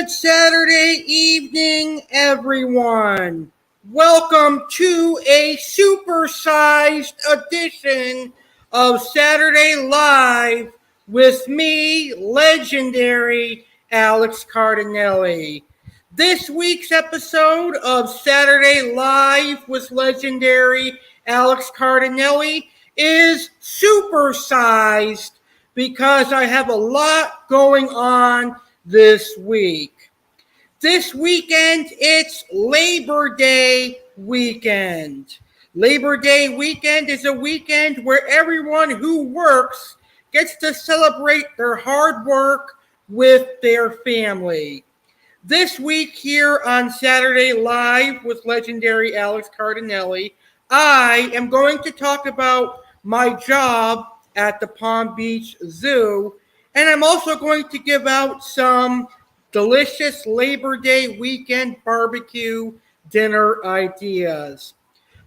Saturday evening, everyone. Welcome to a supersized edition of Saturday Live with me, Legendary Alex Cardinale. This week's episode of Saturday Live with Legendary Alex Cardinale is supersized because I have a lot going on this week. This weekend, it's Labor Day weekend. Labor Day weekend is a weekend where everyone who works gets to celebrate their hard work with their family. This week here on Saturday Live with Legendary Alex Cardinale, I am going to talk about my job at the Palm Beach Zoo, and I'm also going to give out some delicious Labor Day weekend barbecue dinner ideas.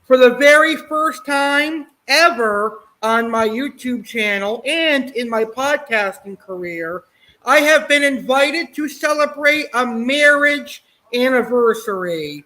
For the very first time ever on my YouTube channel and in my podcasting career, I have been invited to celebrate a marriage anniversary.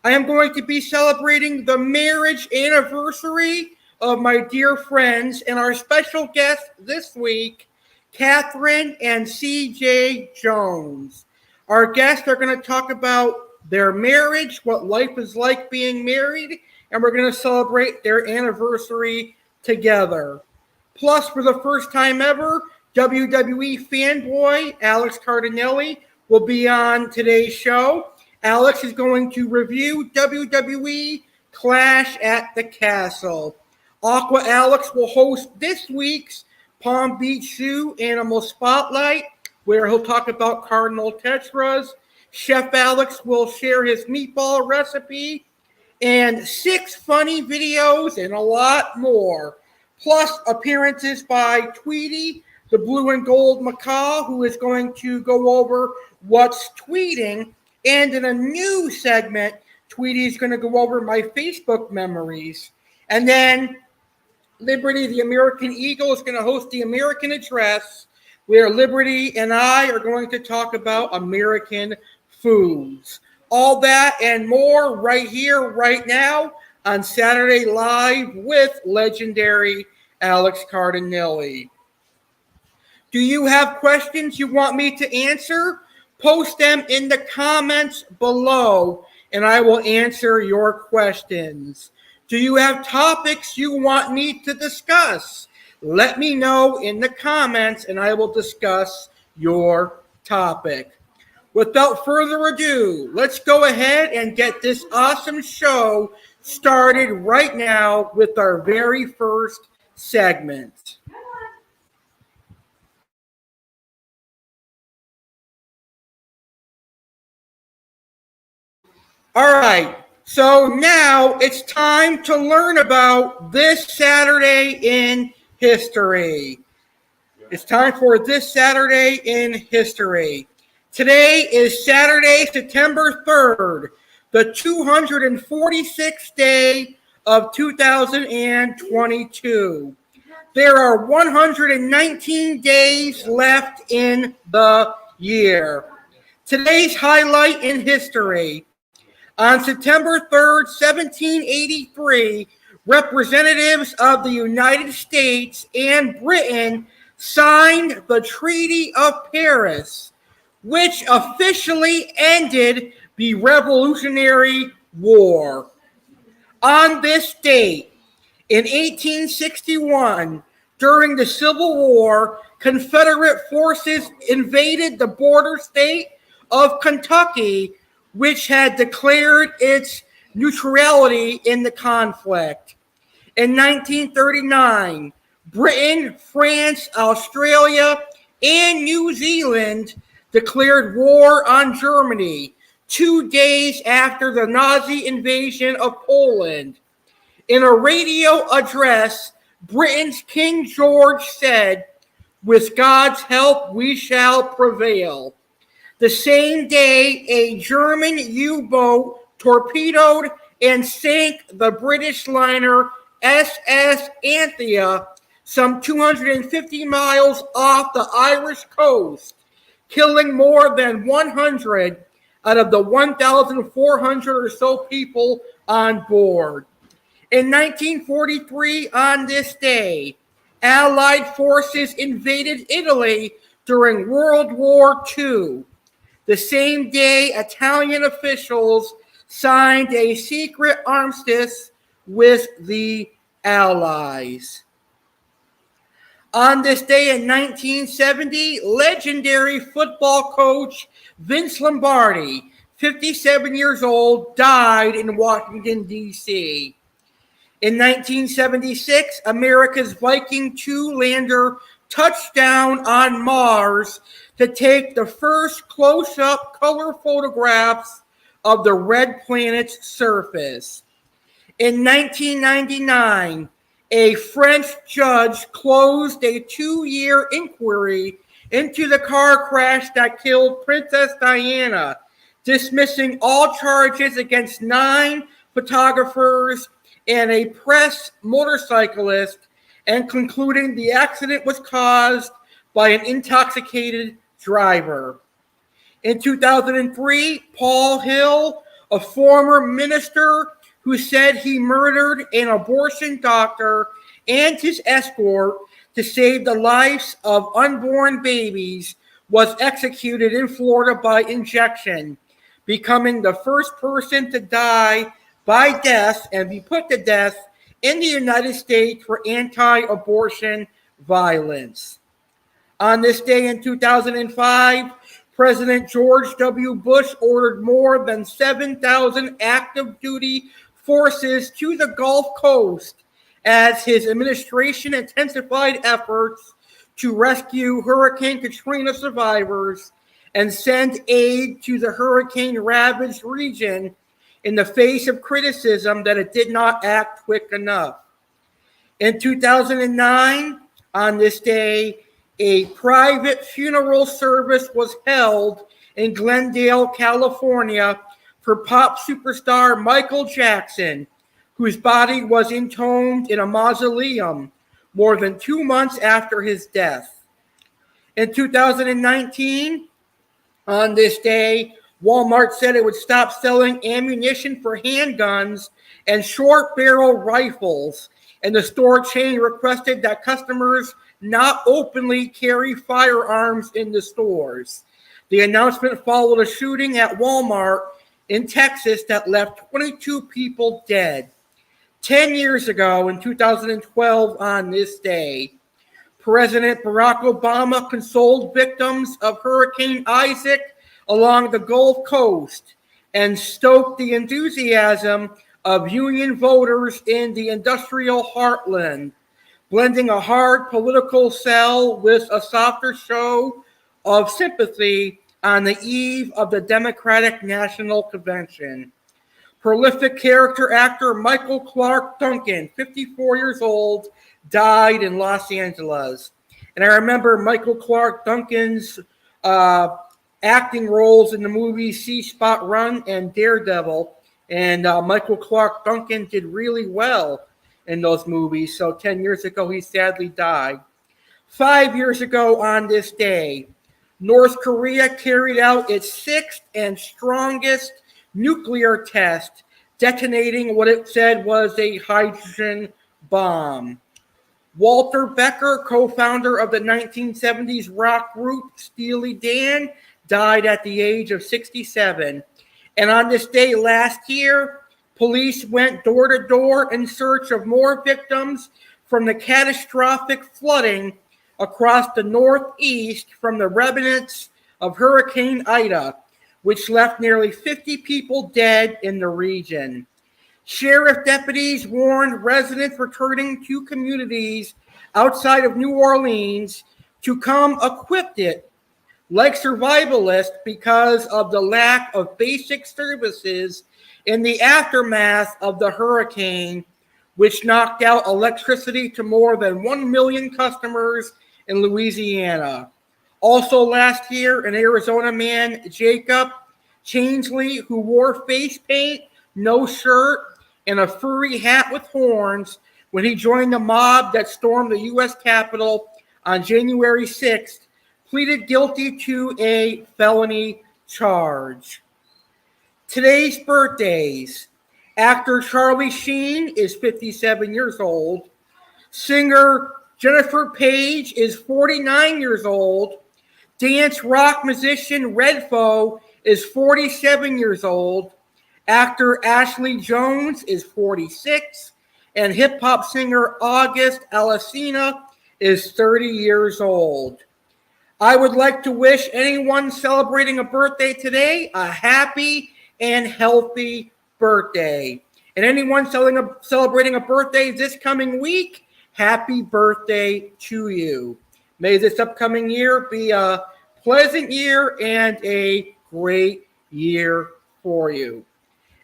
I am going to be celebrating the marriage anniversary of my dear friends and our special guest this week, Katherine and CJ Jones. Our guests are going to talk about their marriage, what life is like being married, and we're going to celebrate their anniversary together. Plus, for the first time ever, WWE fanboy Alex Cardinale will be on today's show. Alex is going to review WWE Clash at the Castle. Aqua Alex will host this week's Palm Beach Zoo Animal Spotlight, where he'll talk about Cardinal tetras. Chef Alex will share his meatball recipe, and 6 funny videos and a lot more. Plus appearances by TWEETY, the blue and gold MACAW, who is going to go over what's tweeting. And in a new segment, TWEETY is going to go over my Facebook memories. And then Liberty, the American Eagle, is going to host the American Address, where Liberty and I are going to talk about American foods. All that and more right here, right now, on Saturday Live with Legendary Alex Cardinale. Do you have questions you want me to answer? Post them in the comments below, and I will answer your questions. Do you have topics you want me to discuss? Let me know in the comments, and I will discuss your topic. Without further ado, let's go ahead and get this awesome show started right now with our very first segment. All right, so now it's time to learn about this Saturday in history. It's time for this Saturday in history. Today is Saturday, September 3rd, the 246th day of 2022. There are 119 days left in the year. Today's highlight in history. On September 3rd, 1783, representatives of the United States and Britain signed the Treaty of Paris, which officially ended the Revolutionary War. On this date, in 1861, during the Civil War, Confederate forces invaded the border state of Kentucky, which had declared its neutrality in the conflict. In 1939, Britain, France, Australia, and New Zealand declared war on Germany 2 days after the Nazi invasion of Poland. In a radio address, Britain's King George said, "With God's help, we shall prevail." The same day, a German U-boat torpedoed and sank the British liner SS Anthea some 250 miles off the Irish coast, killing more than 100 out of the 1,400 or so people on board. In 1943, on this day, Allied forces invaded Italy during World War II. The same day, Italian officials signed a secret armistice with the Allies. On this day in 1970, legendary football coach Vince Lombardi, 57 years old, died in Washington, D.C. In 1976, America's Viking 2 lander touched down on Mars to take the first close-up color photographs of the red planet's surface. In 1999, a French judge closed a 2-year inquiry into the car crash that killed Princess Diana, dismissing all charges against 9 photographers and a press motorcyclist, and concluding the accident was caused by an intoxicated driver. In 2003, Paul Hill, a former minister who said he murdered an abortion doctor and his escort to save the lives of unborn babies, was executed in Florida by injection, becoming the first person to die by death and be put to death in the United States for anti-abortion violence. On this day in 2005, President George W. Bush ordered more than 7,000 active duty forces to the Gulf Coast as his administration intensified efforts to rescue Hurricane Katrina survivors and send aid to the hurricane-ravaged region in the face of criticism that it did not act quick enough. In 2009, on this day, a private funeral service was held in Glendale, California, for pop superstar Michael Jackson, whose body was entombed in a mausoleum more than 2 months after his death. In 2019, on this day, Walmart said it would stop selling ammunition for handguns and short barrel rifles, and the store chain requested that customers not openly carry firearms in the stores. The announcement followed a shooting at Walmart in Texas that left 22 people dead. 10 years ago, in 2012, on this day, President Barack Obama consoled victims of Hurricane Isaac along the Gulf Coast and stoked the enthusiasm of Union voters in the industrial heartland, blending a hard political sell with a softer show of sympathy on the eve of the Democratic National Convention. Prolific character actor Michael Clarke Duncan, 54 years old, died in Los Angeles. And I remember Michael Clarke Duncan's acting roles in the movies See Spot Run and Daredevil. And Michael Clarke Duncan did really well in those movies. So 10 years ago, he sadly died. 5 years ago on this day, North Korea carried out its sixth and strongest nuclear test, detonating what it said was a hydrogen bomb. Walter Becker, co-founder of the 1970s rock group Steely Dan, died at the age of 67. And on this day last year, police went door to door in search of more victims from the catastrophic flooding across the Northeast from the remnants of Hurricane Ida, which left nearly 50 people dead in the region. Sheriff deputies warned residents returning to communities outside of New Orleans to come equipped like survivalists because of the lack of basic services in the aftermath of the hurricane, which knocked out electricity to more than 1 million customers in Louisiana. Also last year, an Arizona man, Jacob Chansley, who wore face paint, no shirt, and a furry hat with horns when he joined the mob that stormed the U.S. Capitol on January 6th, pleaded guilty to a felony charge. Today's birthdays. Actor Charlie Sheen is 57 years old. Singer Jennifer Page is 49 years old. Dance rock musician Redfo is 47 years old. Actor Ashley Jones is 46. And hip-hop singer August Alsina is 30 years old. I would like to wish anyone celebrating a birthday today a happy and healthy birthday. And anyone celebrating a birthday this coming week, happy birthday to you. May this upcoming year be a pleasant year and a great year for you.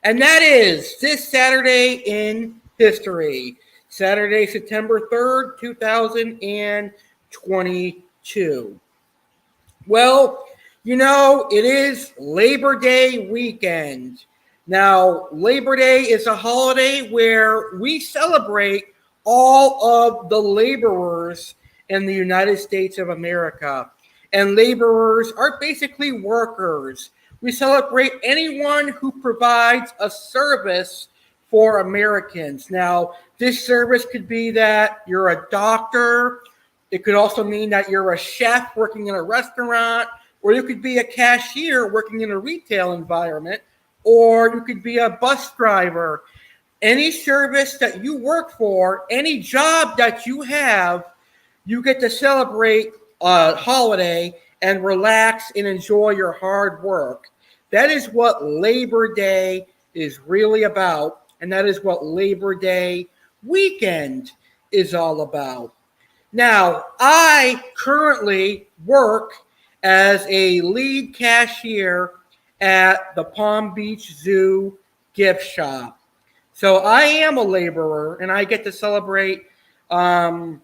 And that is this Saturday in history. Saturday, September 3rd, 2022. Well, you know, it is Labor Day weekend. Now, Labor Day is a holiday where we celebrate all of the laborers in the United States of America. And laborers are basically workers. We celebrate anyone who provides a service for Americans. Now, this service could be that you're a doctor. It could also mean that you're a chef working in a restaurant, or you could be a cashier working in a retail environment, or you could be a bus driver. Any service that you work for, any job that you have, you get to celebrate a holiday and relax and enjoy your hard work. That is what Labor Day is really about, and that is what Labor Day weekend is all about. Now, I currently work as a lead cashier at the Palm Beach Zoo gift shop. So I am a laborer, and I get to celebrate Labor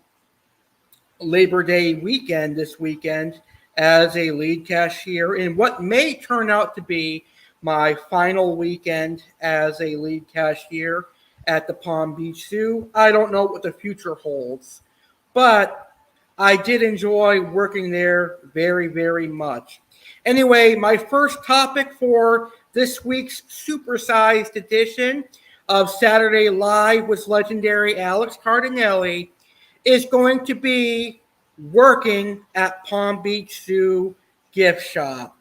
Day weekend this weekend as a lead cashier in what may turn out to be my final weekend as a lead cashier at the Palm Beach Zoo. I don't know what the future holds, but I did enjoy working there very, very much. Anyway, my first topic for this week's supersized edition of Saturday Live with Legendary Alex Cardinale is going to be working at Palm Beach Zoo gift shop.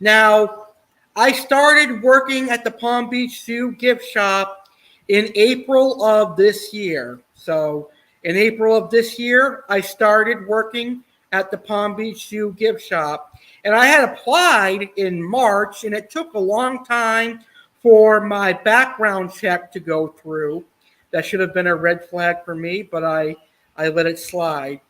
Now, I started working at the Palm Beach Zoo gift shop in April of this year. So, in April of this year, I started working at the Palm Beach Zoo gift shop. And I had applied in March, and it took a long time for my background check to go through. That should have been a red flag for me, but I let it slide.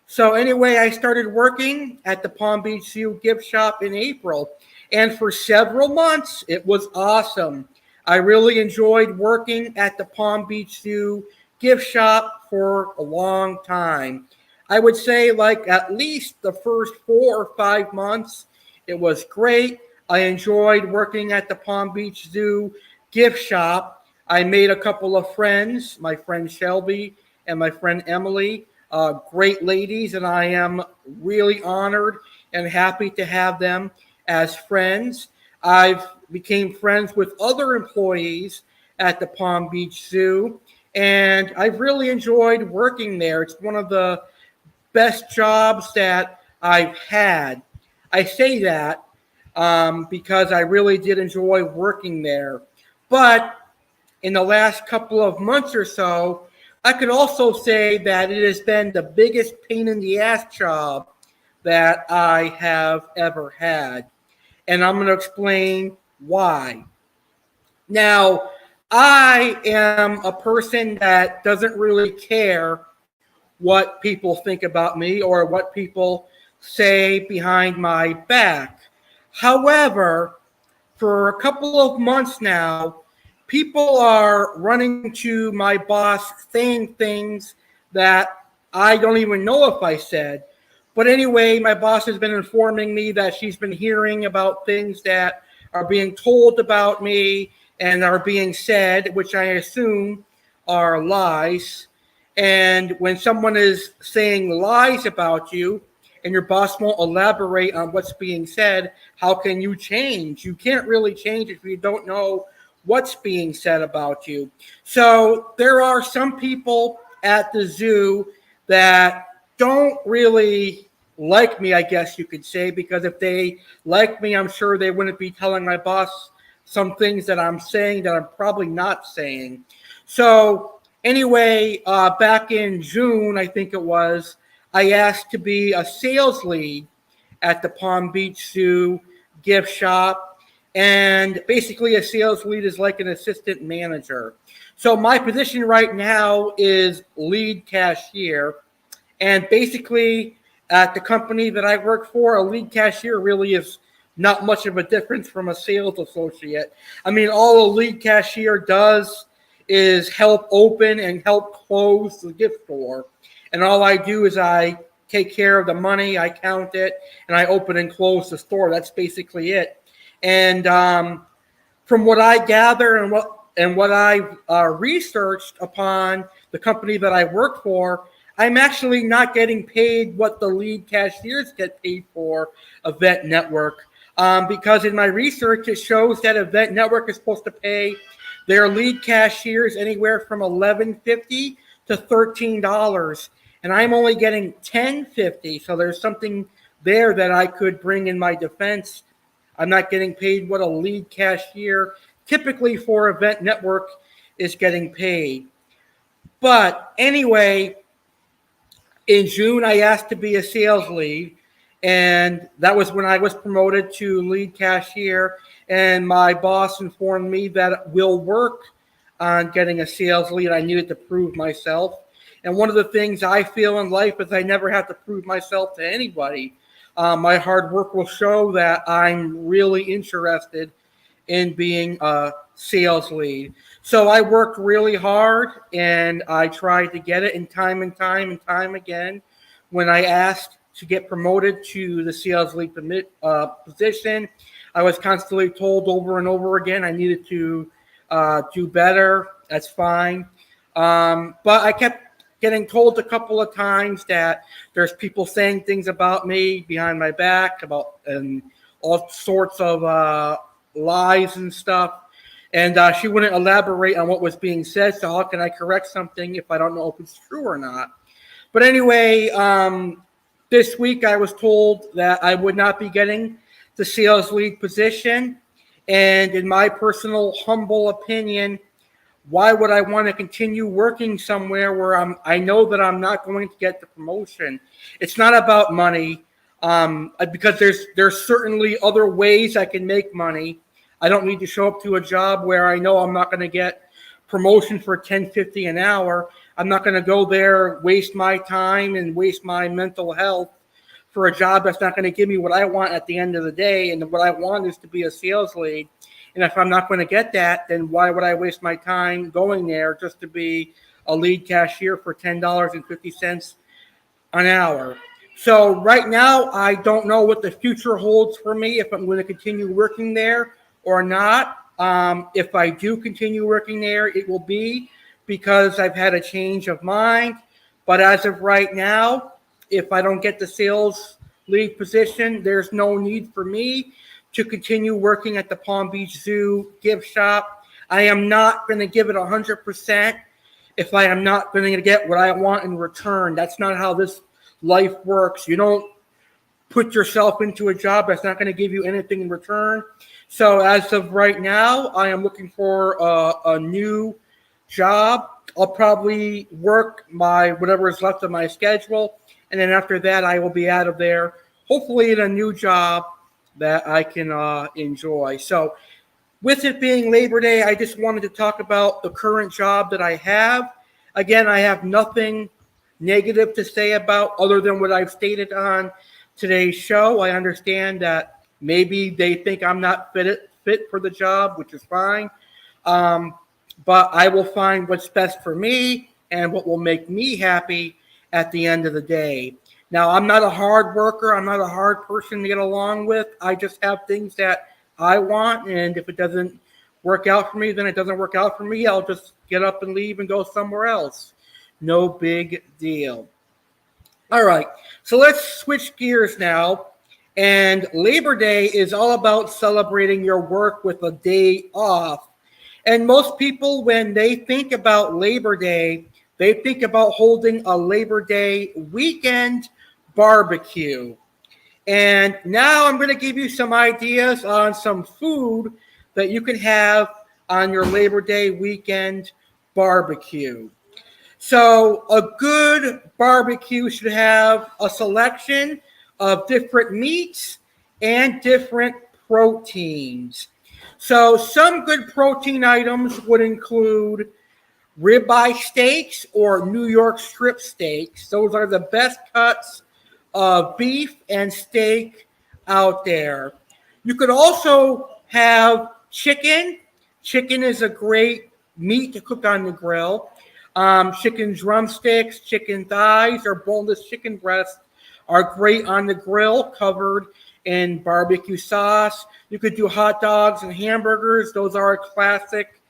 So anyway, I started working at the Palm Beach Zoo gift shop in April. And for several months, it was awesome. I really enjoyed working at the Palm Beach Zoo gift shop for a long time. I would say like at least the first 4 or 5 months, it was great. I enjoyed working at the Palm Beach Zoo gift shop. I made a couple of friends, my friend Shelby and my friend Emily, great ladies, and I am really honored and happy to have them as friends. I've became friends with other employees at the Palm Beach Zoo, and I've really enjoyed working there. It's one of the best jobs that I've had. I say that because I really did enjoy working there. But in the last couple of months or so, I could also say that it has been the biggest pain in the ass job that I have ever had. And I'm going to explain why. Now, I am a person that doesn't really care what people think about me or what people say behind my back. However, for a couple of months now, people are running to my boss saying things that I don't even know if I said. But anyway, my boss has been informing me that she's been hearing about things that are being told about me and are being said, which I assume are lies. And when someone is saying lies about you and your boss won't elaborate on what's being said, how can you change? You can't really change if you don't know what's being said about you. So there are some people at the zoo that don't really like me, I guess you could say, because if they like me, I'm sure they wouldn't be telling my boss some things that I'm saying that I'm probably not saying. So anyway, back in June, I think it was, I asked to be a sales lead at the Palm Beach Zoo gift shop. And basically, a sales lead is like an assistant manager. So my position right now is lead cashier. And basically, at the company that I work for, a lead cashier really is not much of a difference from a sales associate. I mean, all a lead cashier does is help open and help close the gift store. And all I do is I take care of the money, I count it, and I open and close the store. That's basically it. And from what I gather and what I've researched upon the company that I work for, I'm actually not getting paid what the lead cashiers get paid for Event Network. Because in my research, it shows that Event Network is supposed to pay their lead cashiers anywhere from $11.50 to $13. And I'm only getting $10.50. So there's something there that I could bring in my defense. I'm not getting paid what a lead cashier typically for Event Network is getting paid. But anyway, in June, I asked to be a sales lead, and that was when I was promoted to lead cashier. And my boss informed me that we'll work on getting a sales lead. I needed to prove myself. And one of the things I feel in life is I never have to prove myself to anybody. My hard work will show that I'm really interested in being a sales lead. So I worked really hard and I tried to get it, and time again, when I asked to get promoted to the sales lead position, I was constantly told over and over again I needed to do better. That's fine. But I kept getting told a couple of times that there's people saying things about me behind my back and all sorts of lies and stuff. And she wouldn't elaborate on what was being said. So how can I correct something if I don't know if it's true or not? But anyway, this week I was told that I would not be getting the sales lead position. And in my personal humble opinion, why would I want to continue working somewhere where I know that I'm not going to get the promotion? It's not about money, because there's certainly other ways I can make money. I don't need to show up to a job where I know I'm not going to get promotion for $10.50 an hour. I'm not going to go there, waste my time and waste my mental health for a job that's not going to give me what I want at the end of the day. And what I want is to be a sales lead. And if I'm not going to get that, then why would I waste my time going there just to be a lead cashier for $10.50 an hour? So right now, I don't know what the future holds for me, if I'm going to continue working there or not. If I do continue working there, it will be because I've had a change of mind. But as of right now, if I don't get the sales lead position, there's no need for me to continue working at the Palm Beach Zoo gift shop. I am not going to give it 100% if I am not going to get what I want in return. That's not how this life works. You don't put yourself into a job that's not going to give you anything in return. So as of right now, I am looking for a new job. I'll probably work my whatever is left of my schedule, and then after that, I will be out of there, hopefully in a new job that I can enjoy. So with it being Labor Day, I just wanted to talk about the current job that I have. Again, I have nothing negative to say about other than what I've stated on today's show. I understand that maybe they think I'm not fit for the job, which is fine. But I will find what's best for me and what will make me happy at the end of the day. Now, I'm not a hard worker. I'm not a hard person to get along with. I just have things that I want, and if it doesn't work out for me, then it doesn't work out for me. I'll just get up and leave and go somewhere else. No big deal. All right, so let's switch gears now. And Labor Day is all about celebrating your work with a day off. And most people, when they think about Labor Day, they think about holding a Labor Day weekend barbecue. And now I'm going to give you some ideas on some food that you can have on your Labor Day weekend barbecue. So a good barbecue should have a selection of different meats and different proteins. So some good protein items would include ribeye steaks or New York strip steaks. Those are the best cuts of beef and steak out there. You could also have chicken. Chicken is a great meat to cook on the grill. Chicken drumsticks, chicken thighs, or boneless chicken breasts are great on the grill, covered in barbecue sauce. You could do hot dogs and hamburgers. Those are a classic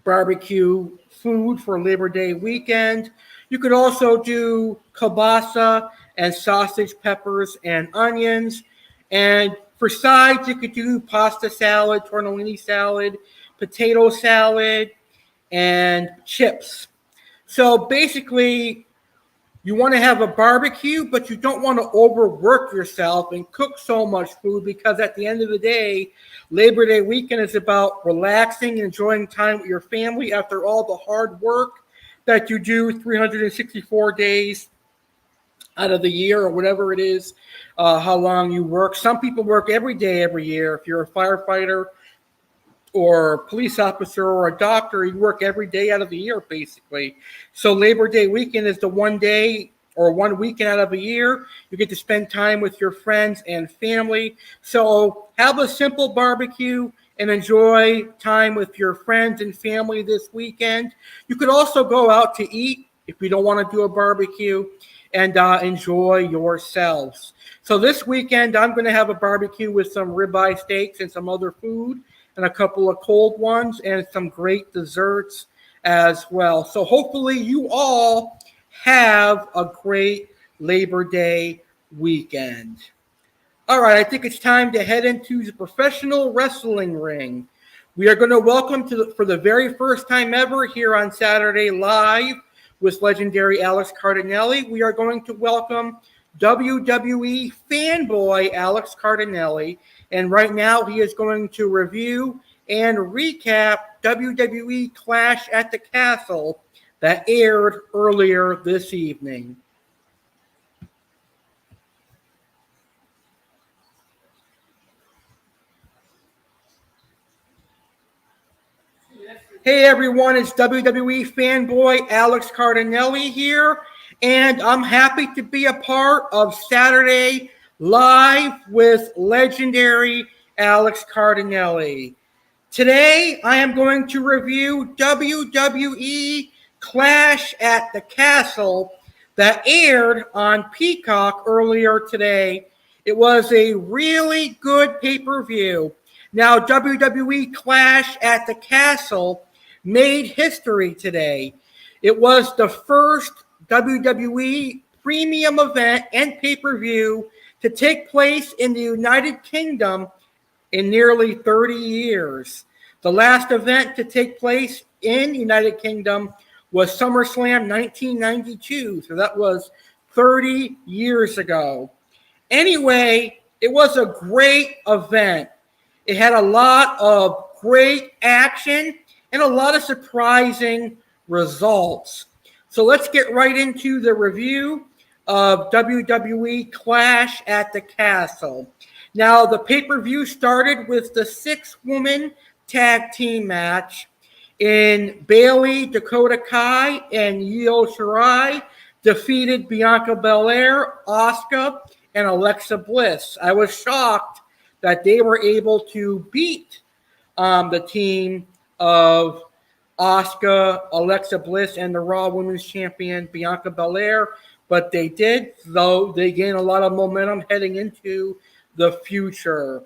barbecue food for Labor Day weekend. You could also do kielbasa and sausage, peppers, and onions. And for sides, you could do pasta salad, tortellini salad, potato salad, and chips. So basically, you want to have a barbecue, but you don't want to overwork yourself and cook so much food, because at the end of the day, Labor Day weekend is about relaxing and enjoying time with your family after all the hard work that you do 364 days out of the year, or whatever it is, how long you work. Some people work every day, every year. If you're a firefighter or a police officer or a doctor, you work every day out of the year, basically. So Labor Day weekend is the one day or one weekend out of a year you get to spend time with your friends and family. So have a simple barbecue and enjoy time with your friends and family this weekend. You could also go out to eat if you don't want to do a barbecue, and enjoy yourselves. So this weekend, I'm going to have a barbecue with some ribeye steaks and some other food, and a couple of cold ones, and some great desserts as well. So hopefully you all have a great Labor Day weekend. All right, I think it's time to head into the professional wrestling ring. We are going to welcome for the very first time ever here on Saturday Live with Legendary Alex Cardinale, we are going to welcome WWE fanboy Alex Cardinale, and right now he is going to review and recap WWE Clash at the Castle that aired earlier this evening. Hey everyone, it's WWE fanboy Alex Cardinale here, and I'm happy to be a part of Saturday Live with Legendary Alex Cardinale. Today, I am going to review WWE Clash at the Castle that aired on Peacock earlier today. It was a really good pay-per-view. Now, WWE Clash at the Castle made history today. It was the first WWE premium event and pay-per-view to take place in the United Kingdom in nearly 30 years. The last event to take place in United Kingdom was SummerSlam 1992, so that was 30 years ago. Anyway, it was a great event. It had a lot of great action and a lot of surprising results. So let's get right into the review of WWE Clash at the Castle. Now, the pay-per-view started with the 6-woman tag team match in Bayley, Dakota Kai, and Io Shirai defeated Bianca Belair, Asuka, and Alexa Bliss. I was shocked that they were able to beat the team of Asuka, Alexa Bliss, and the Raw Women's Champion, Bianca Belair, but they did, though they gained a lot of momentum heading into the future.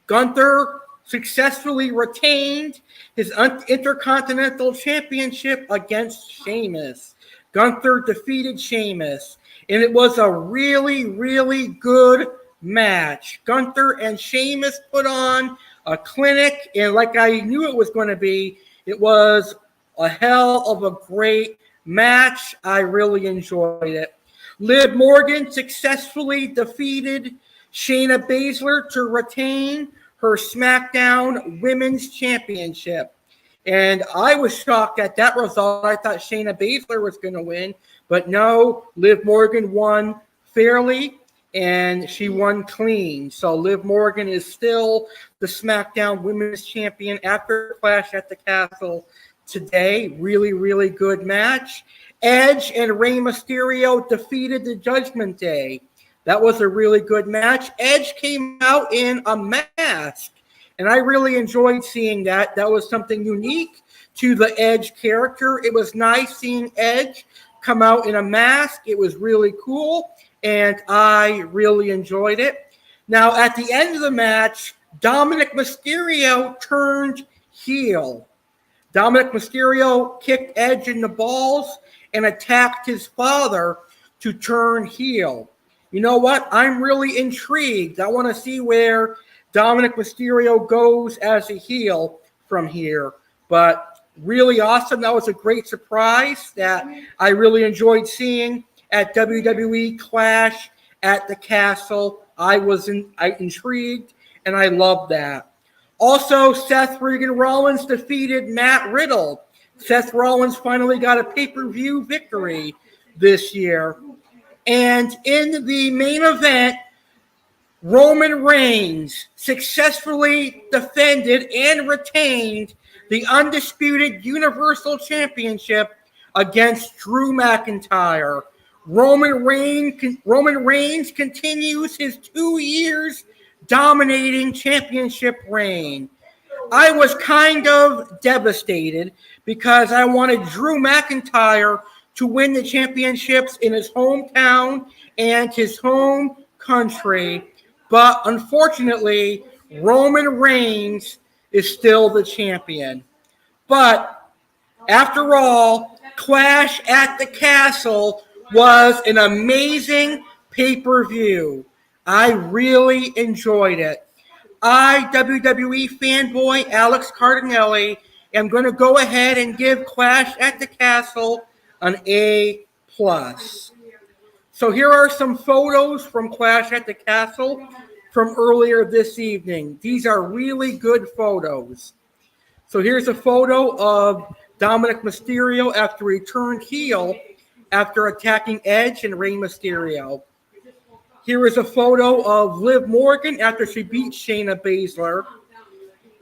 Gunther successfully retained his Intercontinental Championship against Sheamus. Gunther defeated Sheamus, and it was a really, really good match. Gunther and Sheamus put on a clinic, and like I knew it was going to be, it was a hell of a great match. I really enjoyed it. Liv Morgan successfully defeated Shayna Baszler to retain her SmackDown Women's Championship. And I was shocked at that result. I thought Shayna Baszler was going to win, but no, Liv Morgan won fairly, and she won clean. So Liv Morgan is still the SmackDown Women's Champion after Clash at the Castle today. Really, really good match. Edge and Rey Mysterio defeated the Judgment Day. That was a really good match. Edge came out in a mask, and I really enjoyed seeing that. That was something unique to the Edge character. It was nice seeing Edge come out in a mask. It was really cool, and I really enjoyed it. Now, at the end of the match, Dominic Mysterio turned heel. Dominic Mysterio kicked Edge in the balls and attacked his father to turn heel. You know what? I'm really intrigued. I want to see where Dominic Mysterio goes as a heel from here. But really awesome. That was a great surprise that I really enjoyed seeing at WWE Clash at the Castle. I was intrigued, and I loved that. Also, Seth Rollins defeated Matt Riddle. Seth Rollins finally got a pay-per-view victory this year. And in the main event, Roman Reigns successfully defended and retained the undisputed Universal Championship against Drew McIntyre. Roman Reigns continues his 2 years dominating championship reign. I was kind of devastated because I wanted Drew McIntyre to win the championships in his hometown and his home country. But unfortunately, Roman Reigns is still the champion. But after all, Clash at the Castle was an amazing pay-per-view. I really enjoyed it. I, WWE fanboy Alex Cardinale, am going to go ahead and give Clash at the Castle an A+. So here are some photos from Clash at the Castle from earlier this evening. These are really good photos. So here's a photo of Dominic Mysterio after he turned heel after attacking Edge and Rey Mysterio. Here is a photo of Liv Morgan after she beat Shayna Baszler.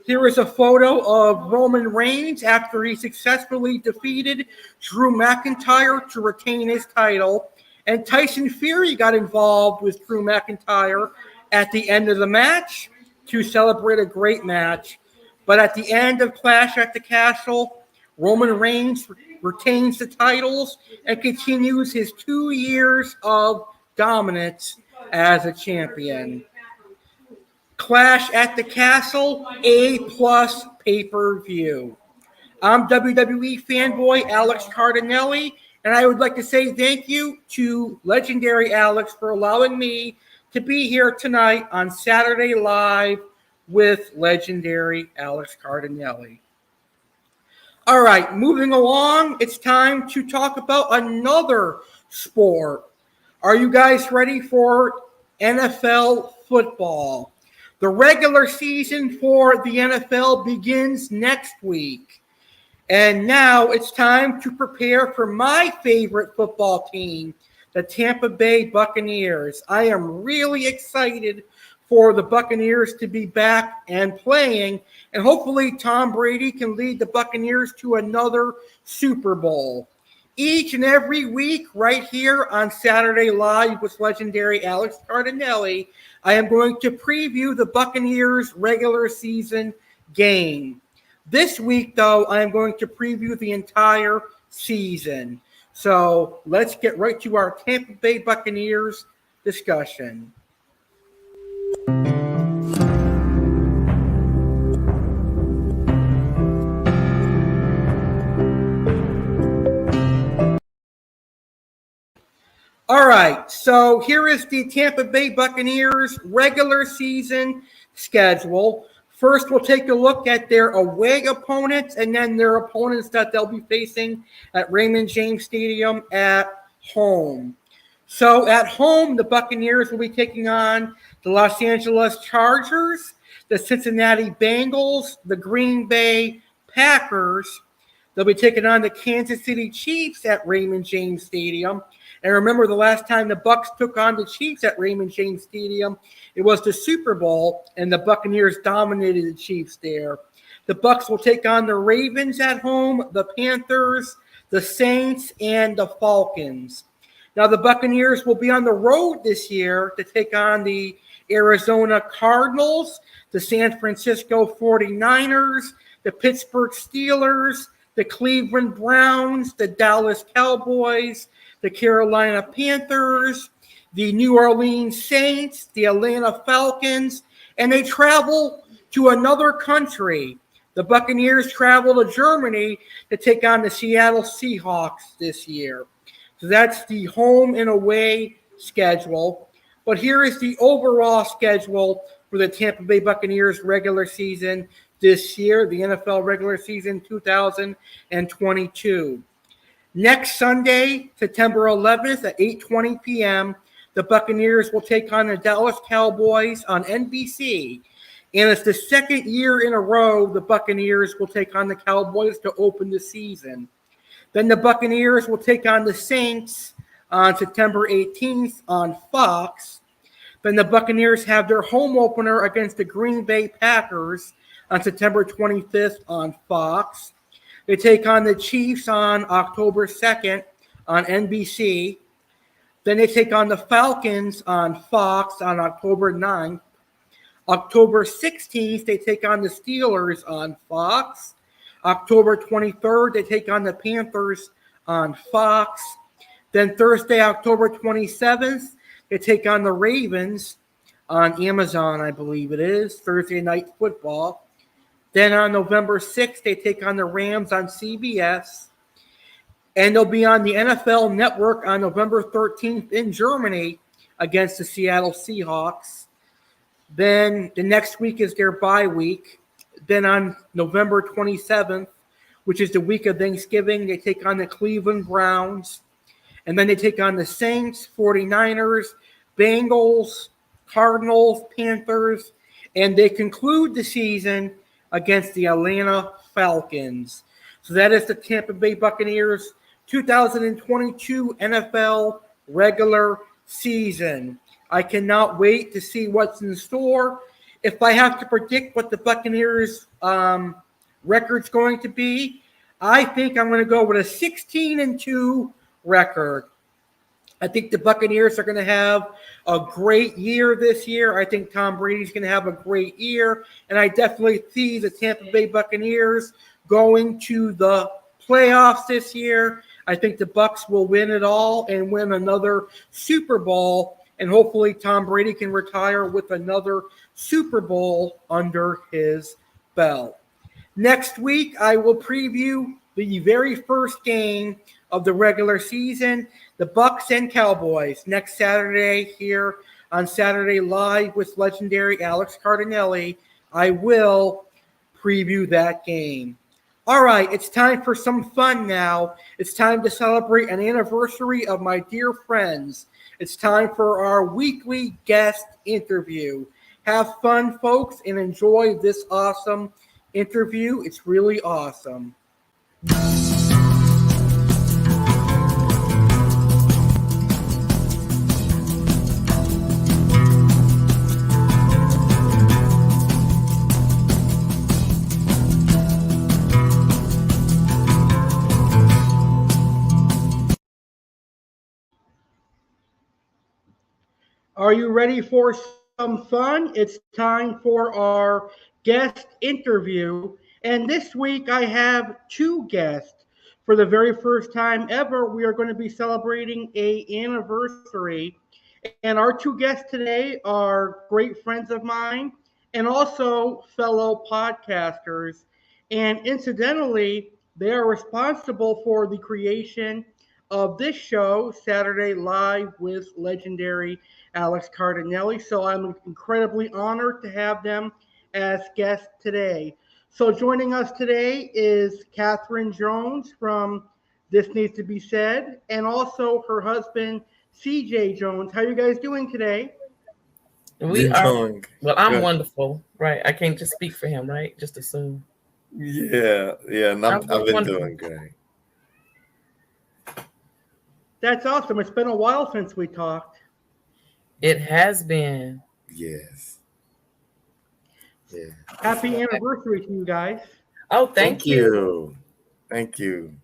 Here is a photo of Roman Reigns after he successfully defeated Drew McIntyre to retain his title. And Tyson Fury got involved with Drew McIntyre at the end of the match to celebrate a great match. But at the end of Clash at the Castle, Roman Reigns retains the titles and continues his 2 years of dominance as a champion. Clash at the Castle, A+ pay-per-view. I'm WWE fanboy Alex Cardinale, and I would like to say thank you to Legendary Alex for allowing me to be here tonight on Saturday Live with Legendary Alex Cardinale. All right, moving along, it's time to talk about another sport. Are you guys ready for NFL football? The regular season for the NFL begins next week. And now it's time to prepare for my favorite football team, the Tampa Bay Buccaneers. I am really excited for the Buccaneers to be back and playing, and hopefully Tom Brady can lead the Buccaneers to another Super Bowl. Each and every week right here on Saturday Live with Legendary Alex Cardinale, I am going to preview the Buccaneers regular season game. This week, though, I am going to preview the entire season. So let's get right to our Tampa Bay Buccaneers discussion. All right, so here is the Tampa Bay Buccaneers regular season schedule. First, we'll take a look at their away opponents and then their opponents that they'll be facing at Raymond James Stadium at home. So at home, the Buccaneers will be taking on the Los Angeles Chargers, the Cincinnati Bengals, the Green Bay Packers. They'll be taking on the Kansas City Chiefs at Raymond James Stadium. And remember, the last time the Bucs took on the Chiefs at Raymond James Stadium, it was the Super Bowl, and the Buccaneers dominated the Chiefs there. The Bucs will take on the Ravens at home, the Panthers, the Saints, and the Falcons. Now, the Buccaneers will be on the road this year to take on the Arizona Cardinals, the San Francisco 49ers, the Pittsburgh Steelers, the Cleveland Browns, the Dallas Cowboys, the Carolina Panthers, the New Orleans Saints, the Atlanta Falcons, and they travel to another country. The Buccaneers travel to Germany to take on the Seattle Seahawks this year. So that's the home and away schedule. But here is the overall schedule for the Tampa Bay Buccaneers regular season this year, the NFL regular season 2022. Next Sunday, September 11th at 8:20 p.m., the Buccaneers will take on the Dallas Cowboys on NBC. And it's the second year in a row the Buccaneers will take on the Cowboys to open the season. Then the Buccaneers will take on the Saints on September 18th on Fox. Then the Buccaneers have their home opener against the Green Bay Packers on September 25th on Fox. They take on the Chiefs on October 2nd on NBC. Then they take on the Falcons on Fox on October 9th. October 16th, they take on the Steelers on Fox. October 23rd, they take on the Panthers on Fox. Then Thursday, October 27th, they take on the Ravens on Amazon, I believe it is, Thursday Night Football. Then on November 6th, they take on the Rams on CBS. And they'll be on the NFL Network on November 13th in Germany against the Seattle Seahawks. Then the next week is their bye week. Then on November 27th, which is the week of Thanksgiving, they take on the Cleveland Browns. And then they take on the Saints, 49ers, Bengals, Cardinals, Panthers, and they conclude the season against the Atlanta Falcons. So that is the Tampa Bay Buccaneers 2022 NFL regular season. I cannot wait to see what's in store. If I have to predict what the Buccaneers record's going to be, I think I'm going to go with a 16-2 record. I think the Buccaneers are going to have a great year this year. I think Tom Brady's going to have a great year. And I definitely see the Tampa Bay Buccaneers going to the playoffs this year. I think the Bucs will win it all and win another Super Bowl. And hopefully Tom Brady can retire with another Super Bowl under his belt. Next week, I will preview the very first game of the regular season, the Bucs and Cowboys, next Saturday here on Saturday Live with Legendary Alex Cardinale. I will preview that game. All right, it's time for some fun now. It's time to celebrate an anniversary of my dear friends. It's time for our weekly guest interview. Have fun, folks, and enjoy this awesome interview. It's really awesome. Are you ready for some fun? It's time for our guest interview. And this week I have two guests. For the very first time ever, we are going to be celebrating an anniversary. And our two guests today are great friends of mine and also fellow podcasters. And incidentally, they are responsible for the creation of this show, Saturday Live with Legendary Alex Cardinale. So I'm incredibly honored to have them as guests today. So joining us today is Katherine Jones from This Needs to Be Said, and also her husband, CJ Jones. How are you guys doing today? We are. Well, I'm wonderful, right? I can't just speak for him, right? Just assume. Yeah, and I've been doing great. That's awesome. It's been a while since we talked. It has been. Yes. Yeah. Happy anniversary to you guys. Oh, thank you. Thank you.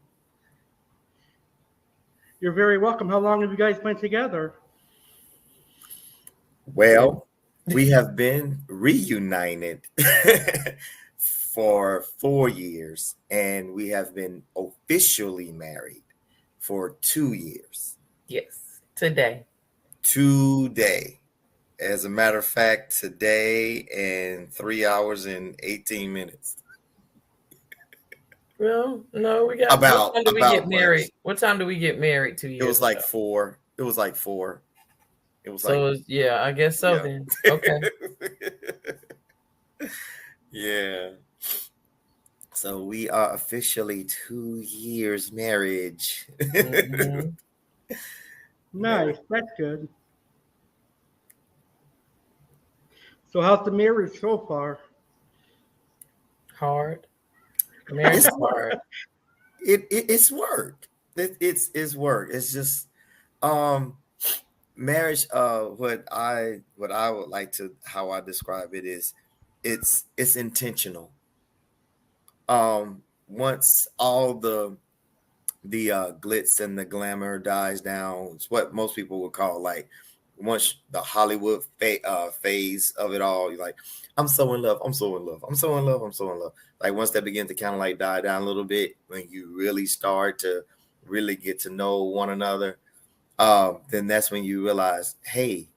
You're very welcome. How long have you guys been together? Well, we have been reunited for 4 years, and we have been officially married for 2 years. Yes, today. As a matter of fact, today in 3 hours and 18 minutes. Well, no, we got what time do we get married? What time do we get married 2 years? It was like 4. It was like 4. It was so like, yeah, I guess so then. Okay. Yeah. So we are officially 2 years marriage. Mm-hmm. Nice. That's good. So how's the marriage so far? Hard. Marriage is hard. It's work. It's work. It's just marriage. What I would like to, how I describe it is, it's intentional. Once all the glitz and the glamour dies down, it's what most people would call, like, once the Hollywood phase of it all, you're like, I'm so in love, I'm so in love, I'm so in love, I'm so in love. Like, once that begins to kind of like die down a little bit, when you really start to really get to know one another, then that's when you realize, hey,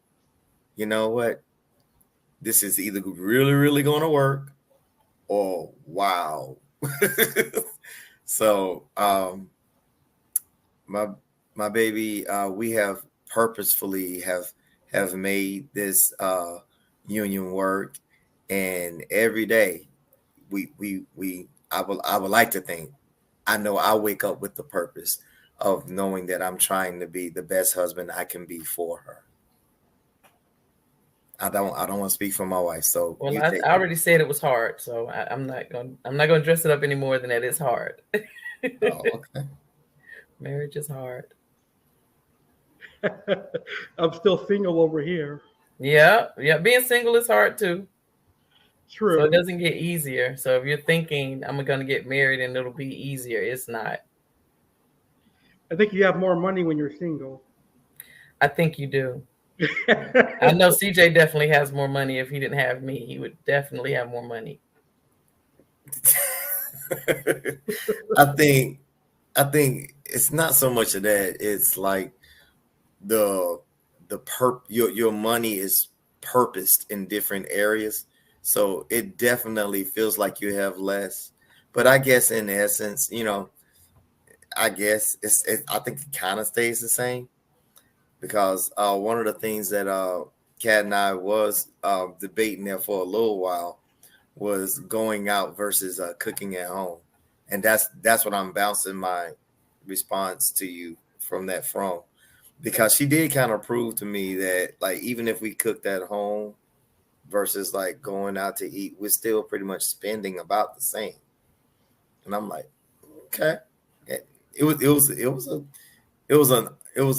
you know what? This is either really, really going to work, or wow. So my baby, we have purposefully have made this union work, and every day I would like to think, I know I wake up with the purpose of knowing that I'm trying to be the best husband I can be for her. I don't want to speak for my wife. So well, I already said it was hard, so I'm not gonna dress it up any more than that. It's hard. Oh, okay. Marriage is hard. I'm still single over here. Yeah. Being single is hard too. True. So it doesn't get easier. So if you're thinking I'm going to get married and it'll be easier, it's not. I think you have more money when you're single. I think you do. I know CJ definitely has more money. If he didn't have me, he would definitely have more money. I think it's not so much of that. It's like your money is purposed in different areas. So it definitely feels like you have less. But I guess in essence, I guess I think it kind of stays the same, because one of the things that Kat and I was debating there for a little while was going out versus cooking at home. And that's what I'm bouncing my response to you from, because she did kind of prove to me that, like, even if we cooked at home versus like going out to eat, we're still pretty much spending about the same. And I'm like, okay. It was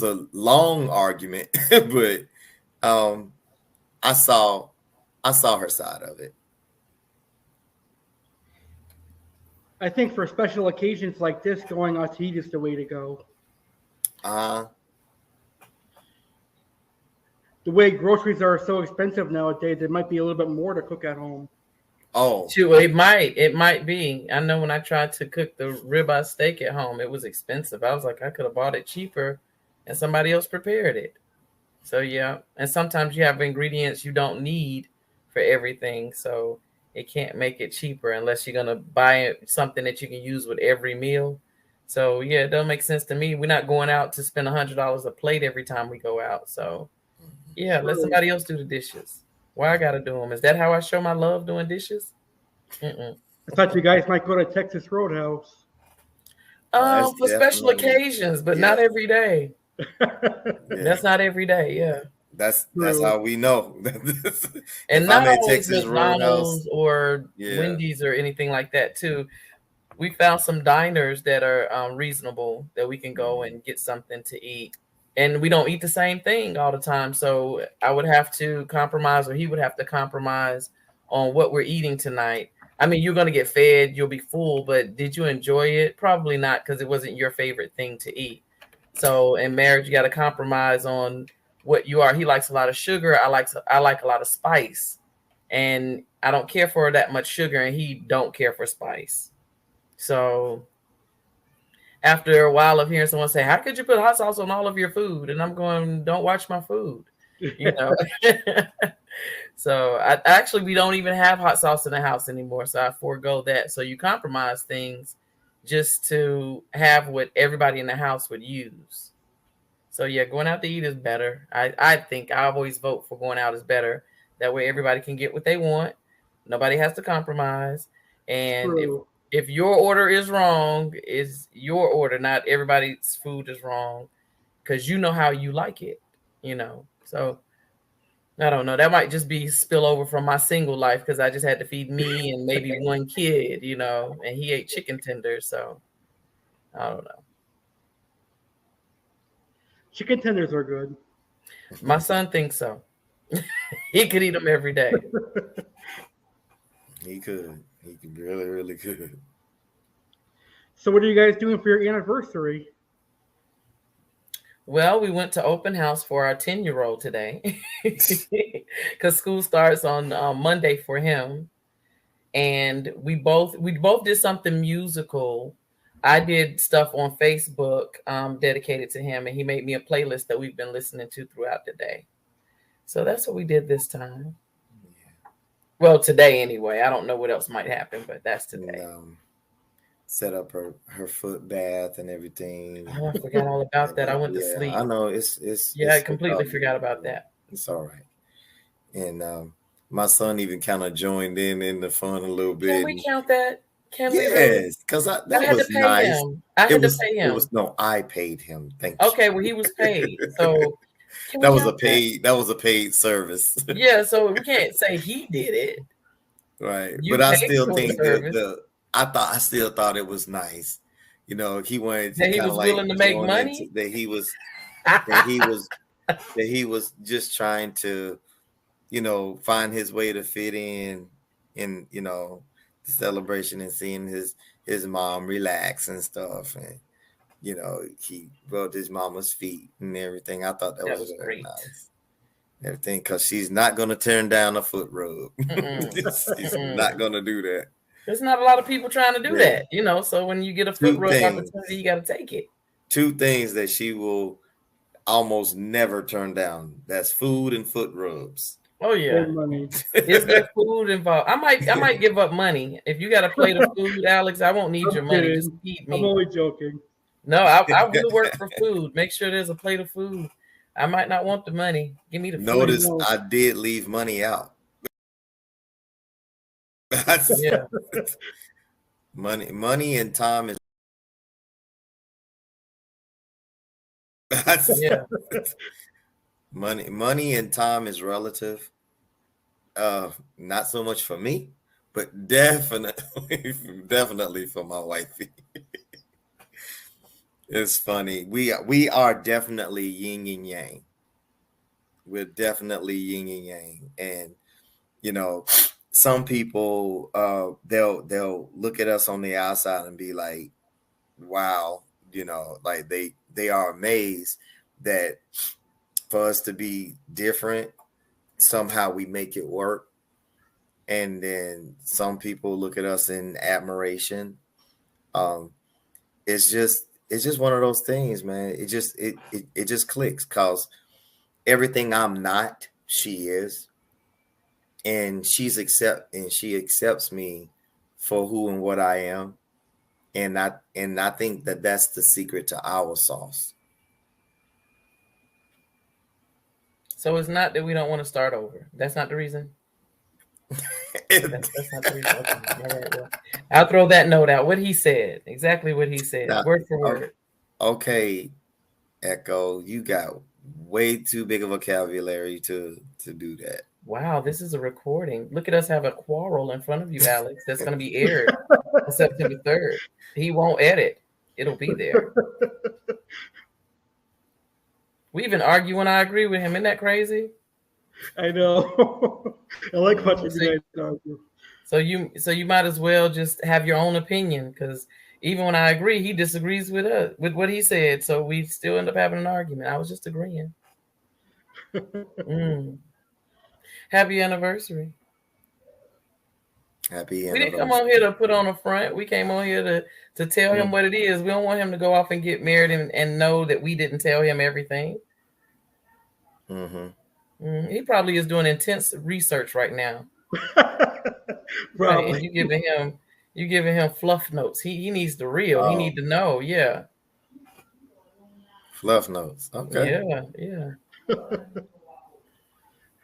a long argument, but I saw her side of it. I think for special occasions like this, going out to eat is the way to go. The way groceries are so expensive nowadays, it might be a little bit more to cook at home. Oh, it might be. I know when I tried to cook the ribeye steak at home, it was expensive. I was like, I could have bought it cheaper and somebody else prepared it. So yeah, and sometimes you have ingredients you don't need for everything, so it can't make it cheaper unless you're gonna buy something that you can use with every meal. So yeah, it doesn't make sense to me. We're not going out to spend $100 a plate every time we go out. So yeah, let somebody else do the dishes. Why I gotta do them? Is that how I show my love, doing dishes? I thought you guys might go to Texas Roadhouse. For special occasions, but not every day. That's not every day. Yeah, that's how we know. And not always McDonald's or Wendy's or anything like that too. We found some diners that are reasonable that we can go and get something to eat. And we don't eat the same thing all the time. So I would have to compromise, or he would have to compromise on what we're eating tonight. I mean, you're going to get fed, you'll be full, but did you enjoy it? Probably not, because it wasn't your favorite thing to eat. So in marriage, you got to compromise on what you are. He likes a lot of sugar. I like a lot of spice. And I don't care for that much sugar, and he don't care for spice. So after a while of hearing someone say, how could you put hot sauce on all of your food? And I'm going, don't watch my food, So we don't even have hot sauce in the house anymore. So I forego that. So you compromise things just to have what everybody in the house would use. So yeah, going out to eat is better. I think I always vote for going out is better. That way everybody can get what they want. Nobody has to compromise. And if your order is wrong, it's your order, not everybody's food is wrong, because you know how you like it, So I don't know. That might just be spillover from my single life, because I just had to feed me and maybe one kid, and he ate chicken tenders. So I don't know. Chicken tenders are good. My son thinks so. He could eat them every day. He could really, really could. So what are you guys doing for your anniversary? Well, we went to open house for our 10-year-old today, because school starts on Monday for him. And we both did something musical. I did stuff on Facebook dedicated to him, and he made me a playlist that we've been listening to throughout the day. So that's what we did this time. Yeah. Well, today anyway. I don't know what else might happen, but that's today. Set up her foot bath and everything. Oh, I forgot all about that. I went to sleep. I know it's I completely forgot about that. It's all right. And my son even kind of joined in the fun a little bit. Can we count that? Can we really? Because that had was to pay nice. him. I had to pay him. I paid him. Thank you. Okay, well, he was paid. So that was a paid service. Yeah, so we can't say he did it. Right. But I still think I still thought it was nice. You know, he wanted to he was willing to make money. That he was just trying to, you know, find his way to fit in, you know, the celebration and seeing his mom relax and stuff. And, you know, he rubbed his mama's feet and everything. I thought that was very nice. Everything, because she's not going to turn down a foot rub. She's not going to do that. There's not a lot of people trying to do that, you know. So when you get a foot rub opportunity, you got to take it. 2 things that she will almost never turn down. That's food and foot rubs. Oh yeah. Is there food involved? I might give up money. If you got a plate of food, Alex, I won't need your money. Just feed me. I'm only joking. No, I will work for food. Make sure there's a plate of food. I might not want the money. Give me the food. Notice I did leave money out. Yeah. Money and time is yeah. Money and time is relative. Not so much for me, but definitely for my wifey. It's funny. We are definitely yin and yang. We're definitely yin and yang. And you know, some people they'll look at us on the outside and be like, wow, you know, like they are amazed that for us to be different, somehow we make it work. And then some people look at us in admiration. It's just one of those things, man. It just clicks, because everything I'm not, she is. And she accepts me for who and what I am. And I think that that's the secret to our sauce. So it's not that we don't want to start over. That's not the reason. That's not the reason. Okay. All right, well, I'll throw that note out. What he said, exactly what he said, word for word. Okay, Echo, you got way too big of a vocabulary to do that. Wow, this is a recording. Look at us have a quarrel in front of you, Alex. That's going to be aired on September 3rd. He won't edit. It'll be there. We even argue when I agree with him. Isn't that crazy? I know. I like watching you guys argue. So you might as well just have your own opinion, because even when I agree, he disagrees with what he said. So we still end up having an argument. I was just agreeing. Happy anniversary. Happy anniversary. We didn't come on here to put on a front. We came on here to tell him what it is. We don't want him to go off and get married and know that we didn't tell him everything. He probably is doing intense research right now. Right? And you giving him fluff notes. He needs the real. He need to know. Yeah. Fluff notes. Okay. Yeah.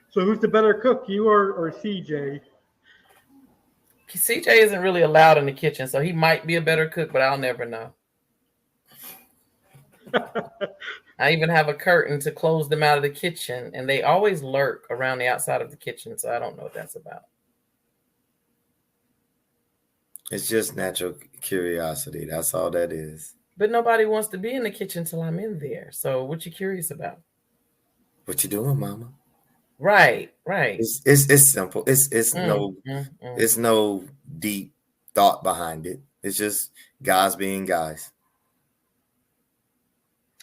So who's the better cook, you or CJ? CJ isn't really allowed in the kitchen, so he might be a better cook, but I'll never know. I even have a curtain to close them out of the kitchen, and they always lurk around the outside of the kitchen, so I don't know what that's about. It's just natural curiosity. That's all that is. But nobody wants to be in the kitchen till I'm in there. So what you curious about? What you doing, Mama? Right. It's simple. It's no deep thought behind it. It's just guys being guys.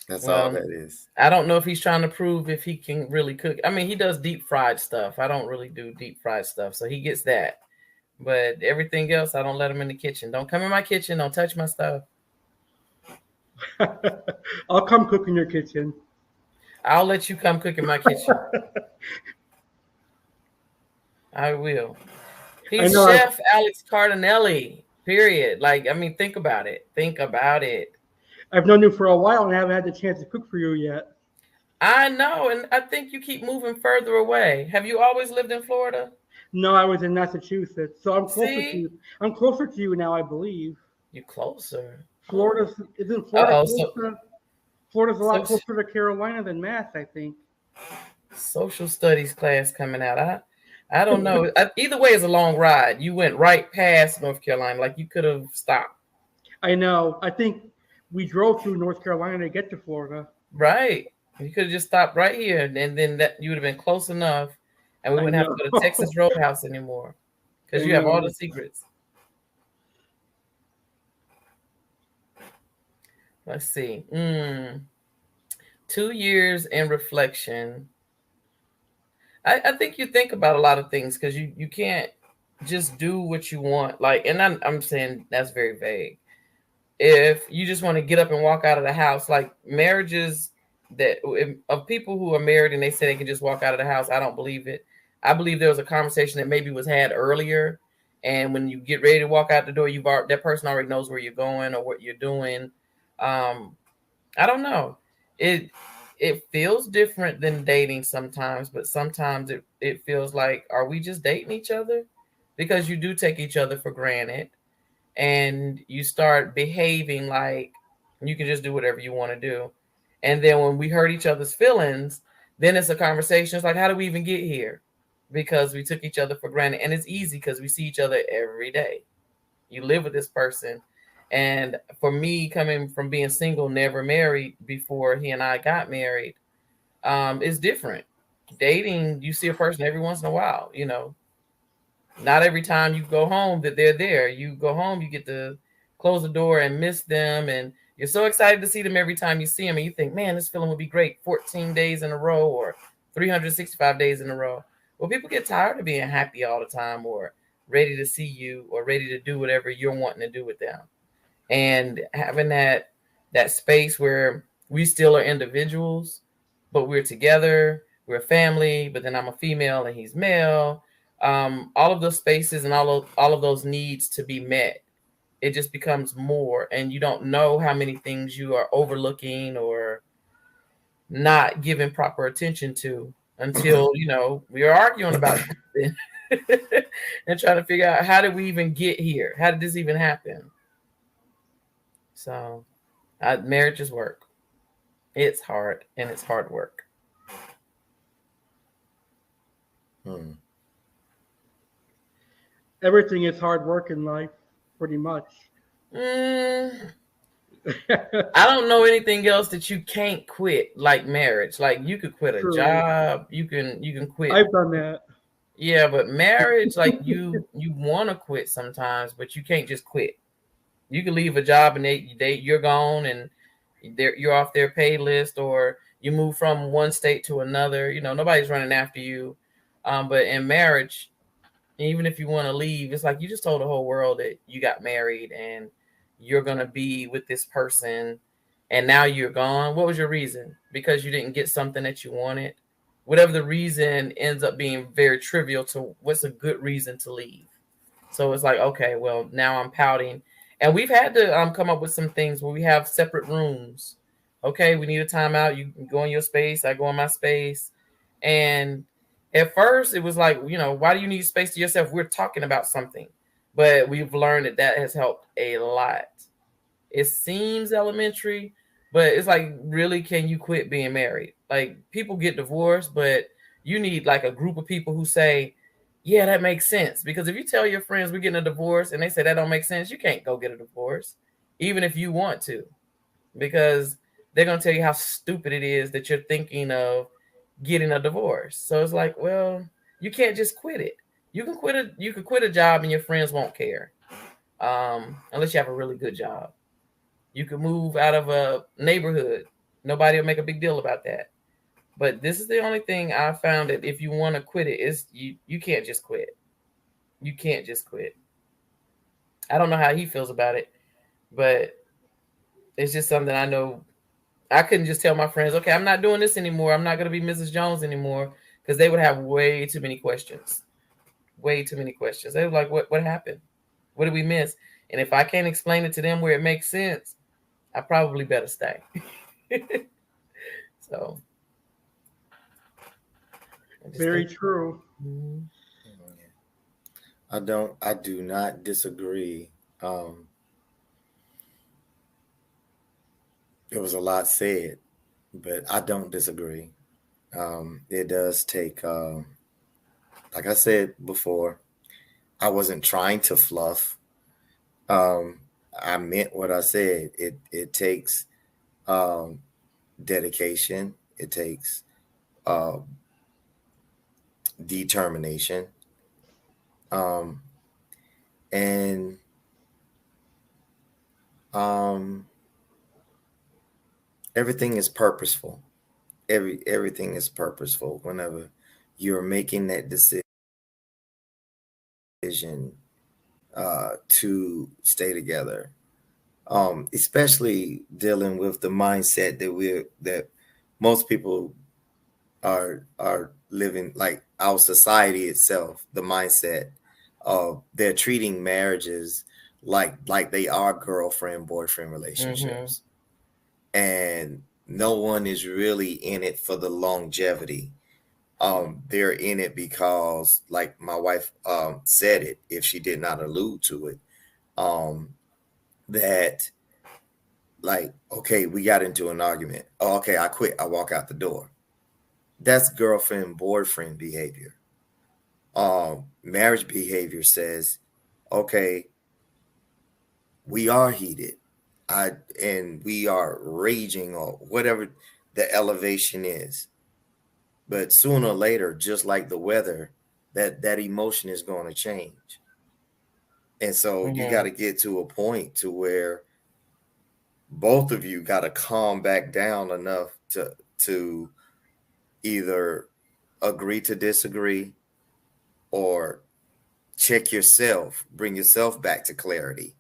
That's all that is. I don't know if he's trying to prove if he can really cook. I mean, he does deep fried stuff. I don't really do deep fried stuff, so he gets that. But everything else, I don't let him in the kitchen. Don't come in my kitchen. Don't touch my stuff. I'll come cook in your kitchen. I'll let you come cook in my kitchen. I will. He's Chef Alex Cardinale, period. Like, I mean, think about it. I've known you for a while and I haven't had the chance to cook for you yet. I know, and I think you keep moving further away. Have you always lived in Florida? No, I was in Massachusetts, so I'm closer to you. I'm closer to you now, I believe. You're closer. Isn't Florida closer? Florida's a lot So, closer to Carolina than Mass, I think. Social studies class coming out. I don't know. Either way, it's a long ride. You went right past North Carolina, like you could have stopped. I know. I think we drove through North Carolina to get to Florida. Right. You could have just stopped right here, and then that you would have been close enough, and we wouldn't have to go to Texas Roadhouse anymore because you have all the secrets. Let's see. 2 years in reflection. I think you think about a lot of things because you can't just do what you want. Like, and I'm saying that's very vague. If you just want to get up and walk out of the house, like marriages of people who are married and they say they can just walk out of the house, I don't believe it. I believe there was a conversation that maybe was had earlier, and when you get ready to walk out the door, that person already knows where you're going or what you're doing. I don't know. It feels different than dating sometimes, but sometimes it feels like, are we just dating each other? Because you do take each other for granted, and you start behaving like you can just do whatever you want to do. And then when we hurt each other's feelings, then it's a conversation. It's like, how do we even get here? Because we took each other for granted. And it's easy because we see each other every day. You live with this person. And for me, coming from being single, never married before he and I got married, it's different. Dating, you see a person every once in a while, Not every time you go home that they're there. You go home, you get to close the door and miss them. And you're so excited to see them every time you see them. And you think, man, this feeling would be great 14 days in a row or 365 days in a row. Well, people get tired of being happy all the time or ready to see you or ready to do whatever you're wanting to do with them. And having that space where we still are individuals, but we're together, we're a family, but then I'm a female and he's male. All of those spaces and all of those needs to be met, it just becomes more, and you don't know how many things you are overlooking or not giving proper attention to until we are arguing about it and trying to figure out, how did we even get here? How did this even happen? So marriage is work. It's hard, and it's hard work. Everything is hard work in life, pretty much. I don't know anything else that you can't quit, like marriage. Like, you could quit a job. You can quit. I've done that. Yeah, but marriage, like you want to quit sometimes, but you can't just quit. You can leave a job and you're gone and you're off their pay list, or you move from one state to another. Nobody's running after you. But in marriage, even if you want to leave, it's like you just told the whole world that you got married and you're going to be with this person, and now you're gone. What was your reason? Because you didn't get something that you wanted? Whatever the reason ends up being very trivial to what's a good reason to leave. So it's like, okay, well, now I'm pouting. And we've had to come up with some things where we have separate rooms. Okay, we need a timeout. You can go in your space. I go in my space. And at first, it was like, why do you need space to yourself? We're talking about something. But we've learned that has helped a lot. It seems elementary, but it's like, really, can you quit being married? Like, people get divorced, but you need like a group of people who say, yeah, that makes sense. Because if you tell your friends we're getting a divorce and they say that don't make sense, you can't go get a divorce, even if you want to, because they're going to tell you how stupid it is that you're thinking of getting a divorce. So it's like, well, you can't just quit it. You can quit a job and your friends won't care, unless you have a really good job. You could move out of a neighborhood. Nobody will make a big deal about that. But this is the only thing I found, that if you want to quit it, is you can't just quit. You can't just quit. I don't know how he feels about it, but it's just something I know. I couldn't just tell my friends, okay, I'm not doing this anymore. I'm not going to be Mrs. Jones anymore, because they would have way too many questions. Way too many questions. They were like, what happened? What did we miss? And if I can't explain it to them where it makes sense, I probably better stay. So. Very true. Mm-hmm. I do not disagree. There was a lot said, but I don't disagree. It does take, like I said before, I wasn't trying to fluff. I meant what I said. It takes dedication. It takes determination. And everything is purposeful. Everything is purposeful whenever you're making that decision to stay together. Especially dealing with the mindset that most people are living, like our society itself, the mindset of they're treating marriages like they are girlfriend boyfriend relationships. And no one is really in it for the longevity. They're in it because, like my wife said it, if she did not allude to it, that like, okay, we got into an argument. Oh, okay, I quit. I walk out the door. That's girlfriend boyfriend behavior. Marriage behavior says, okay, we are heated. And we are raging or whatever the elevation is. But sooner or later, just like the weather, that emotion is going to change. And so you got to get to a point to where both of you got to calm back down enough to either agree to disagree or check yourself, bring yourself back to clarity.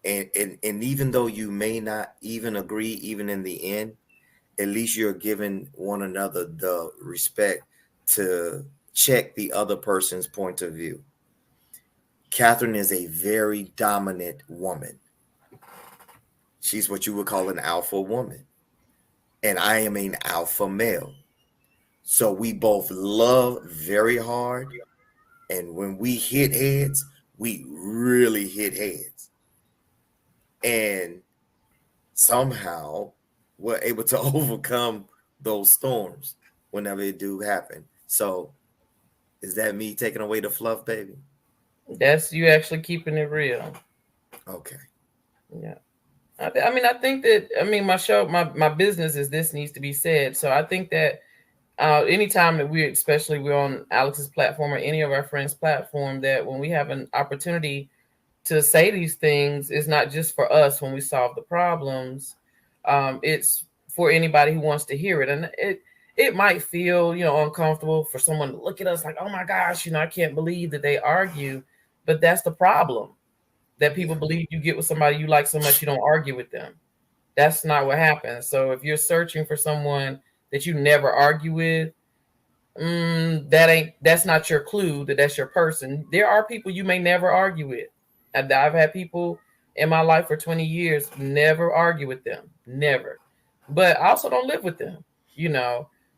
And even though you may not even agree, even in the end, at least you're giving one another the respect to check the other person's point of view. Katherine is a very dominant woman. She's what you would call an alpha woman. And I am an alpha male. So we both love very hard. And when we hit heads, we really hit heads. And somehow we're able to overcome those storms whenever it do happen. So is that me taking away the fluff, baby? That's you actually keeping it real. Okay. Yeah. I mean, I think that, my show, my business is This Needs to Be Said. So I think that anytime that we're on Alex's platform or any of our friends' platform, that when we have an opportunity to say these things, it's not just for us when we solve the problems. It's for anybody who wants to hear it. And it might feel, uncomfortable for someone to look at us like, oh my gosh, I can't believe that they argue. But that's the problem. That people believe you get with somebody you like so much you don't argue with them. That's not what happens. So if you're searching for someone that you never argue with, that's not your clue that that's your person. There are people you may never argue with. And I've had people in my life for 20 years, never argue with them, never. But I also don't live with them,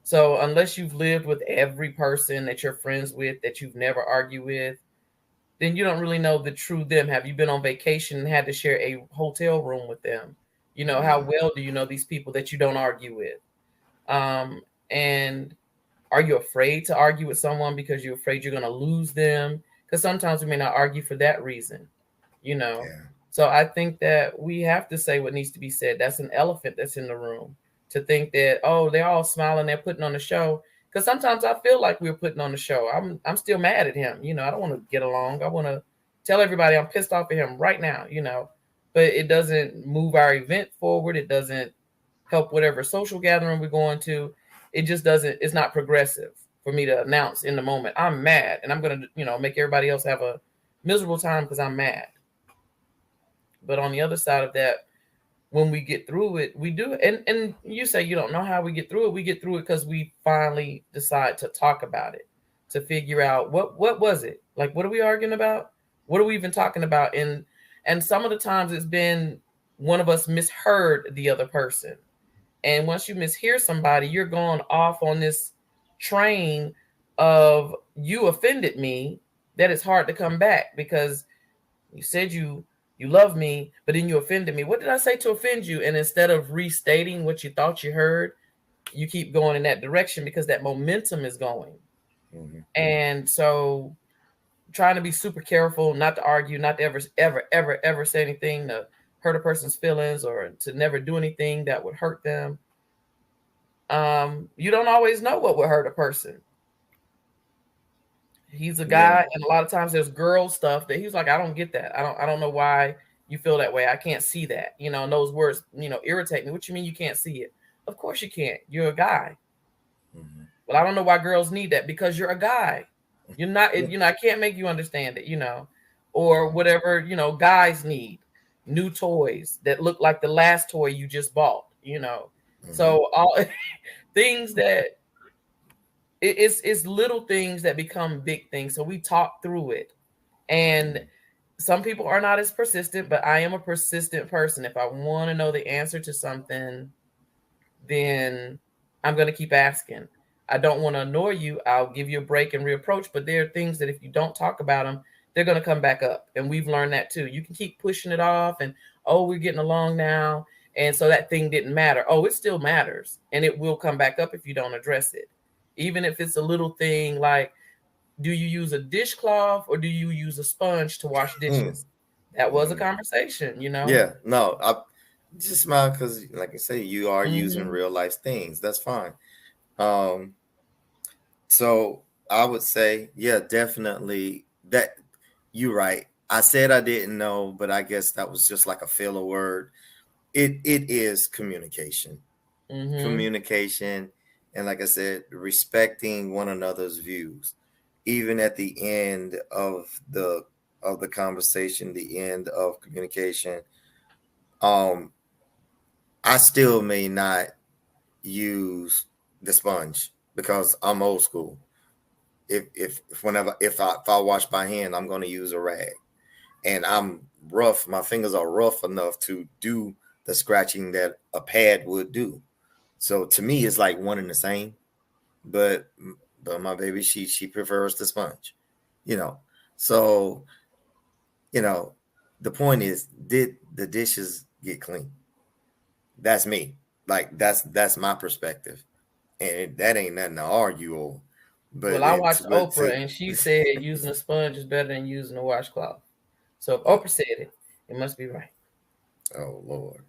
So unless you've lived with every person that you're friends with that you've never argued with, then you don't really know the true them. Have you been on vacation and had to share a hotel room with them? How well do you know these people that you don't argue with? And are you afraid to argue with someone because you're afraid you're going to lose them? Because sometimes we may not argue for that reason, Yeah. So I think that we have to say what needs to be said. That's an elephant that's in the room. To think that, oh, they're all smiling, they're putting on a show. Because sometimes I feel like we're putting on the show. I'm still mad at him. I don't want to get along. I want to tell everybody I'm pissed off at him right now, But it doesn't move our event forward. It doesn't help whatever social gathering we're going to. It just doesn't. It's not progressive for me to announce in the moment. I'm mad, and I'm going to, make everybody else have a miserable time because I'm mad. But on the other side of that, when we get through it, we do. And you say you don't know how we get through it. We get through it because we finally decide to talk about it, to figure out what was it? Like, what are we arguing about? What are we even talking about? And some of the times it's been one of us misheard the other person. And once you mishear somebody, you're going off on this train of you offended me. that it's hard to come back because you said you love me, but then you offended me. What did I say to offend you? And instead of restating what you thought you heard, you keep going in that direction because that momentum is going. Mm-hmm. And so trying to be super careful, not to argue, not to ever say anything to hurt a person's feelings or to never do anything that would hurt them. You don't always know what would hurt a person. He's a guy, and a lot of times there's girl stuff that he's like, I don't get that. I don't know why you feel that way. I can't see that. You know, and those words, irritate me. What you mean you can't see it? Of course you can't. You're a guy. Mm-hmm. Well, I don't know why girls need that because you're a guy. You're not, I can't make you understand it, or whatever, guys need new toys that look like the last toy you just bought, Mm-hmm. So all things that it's little things that become big things. So we talk through it. And some people are not as persistent, but I am a persistent person. If I want to know the answer to something, then I'm going to keep asking. I don't want to annoy you. I'll give you a break and reapproach. But there are things that if you don't talk about them, they're going to come back up. And we've learned that too. You can keep pushing it off and, we're getting along now. And so that thing didn't matter. It still matters. And it will come back up if you don't address it. Even if it's a little thing like, do you use a dishcloth or do you use a sponge to wash dishes? That was a conversation, Yeah, no, I just smile because, like I say, you are using real life things. That's fine. So I would say, yeah, definitely that you're right. I said I didn't know, but I guess that was just like a filler word. It is communication. Communication. And like I said, respecting one another's views, even at the end of the conversation, the end of communication. I still may not use the sponge because I'm old school. If I wash by hand, I'm going to use a rag, and I'm rough. My fingers are rough enough to do the scratching that a pad would do. So to me, it's like one and the same. But my baby, she prefers the sponge, So, the point is, did the dishes get clean? That's me. Like that's my perspective, and that ain't nothing to argue over. But I watched Oprah, and she said using a sponge is better than using a washcloth. So if Oprah said it, it must be right. Oh Lord.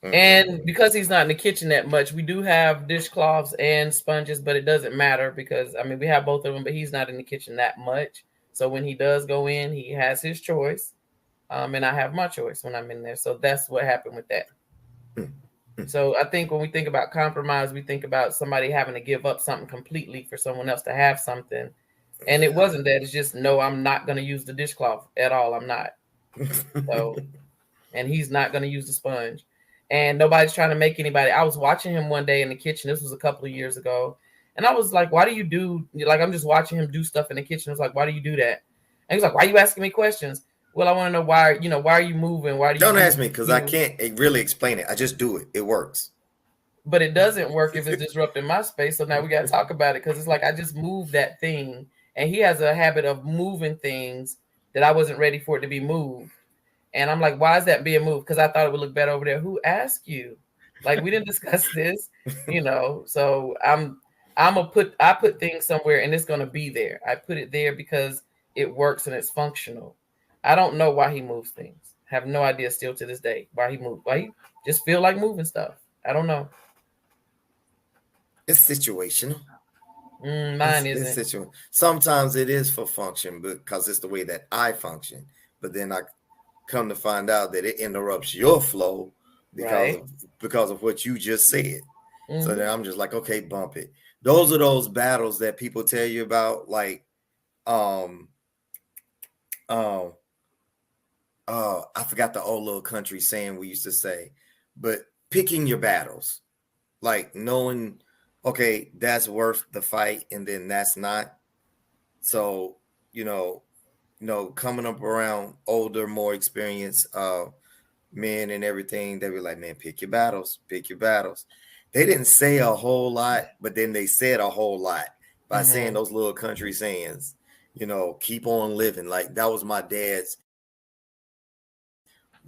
And because he's not in the kitchen that much, we do have dishcloths and sponges, but it doesn't matter because, we have both of them, but he's not in the kitchen that much. So when he does go in, he has his choice. And I have my choice when I'm in there. So that's what happened with that. So I think when we think about compromise, we think about somebody having to give up something completely for someone else to have something. And it wasn't that. It's just, no, I'm not going to use the dishcloth at all. I'm not. So, and he's not going to use the sponge. And nobody's trying to make anybody. I was watching him one day in the kitchen. This was a couple of years ago. And I was like, why do you do, I'm just watching him do stuff in the kitchen. I was like, why do you do that? And he's like, why are you asking me questions? Well, I want to know why are you moving? Why do you don't ask me? Because I can't really explain it. I just do it. It works. But it doesn't work if it's disrupting my space. So now we got to talk about it because it's like I just moved that thing. And he has a habit of moving things that I wasn't ready for it to be moved. And I'm like, why is that being moved? Because I thought it would look better over there. Who asked you? Like, we didn't discuss this, So I put things somewhere and it's gonna be there. I put it there because it works and it's functional. I don't know why he moves things. Have no idea still to this day why he moved. Why he just feel like moving stuff. I don't know. It's situational. Mine isn't. Sometimes it is for function because it's the way that I function. But then I come to find out that it interrupts your flow because of what you just said. So then I'm just like, okay, bump it. Those are those battles that people tell you about, like, I forgot the old little country saying we used to say, but picking your battles, like knowing, okay, that's worth the fight, and then that's not. So, coming up around older, more experienced men and everything, they be like, man, pick your battles. they didn't say a whole lot, but then they said a whole lot by saying those little country sayings, keep on living. Like that was my dad's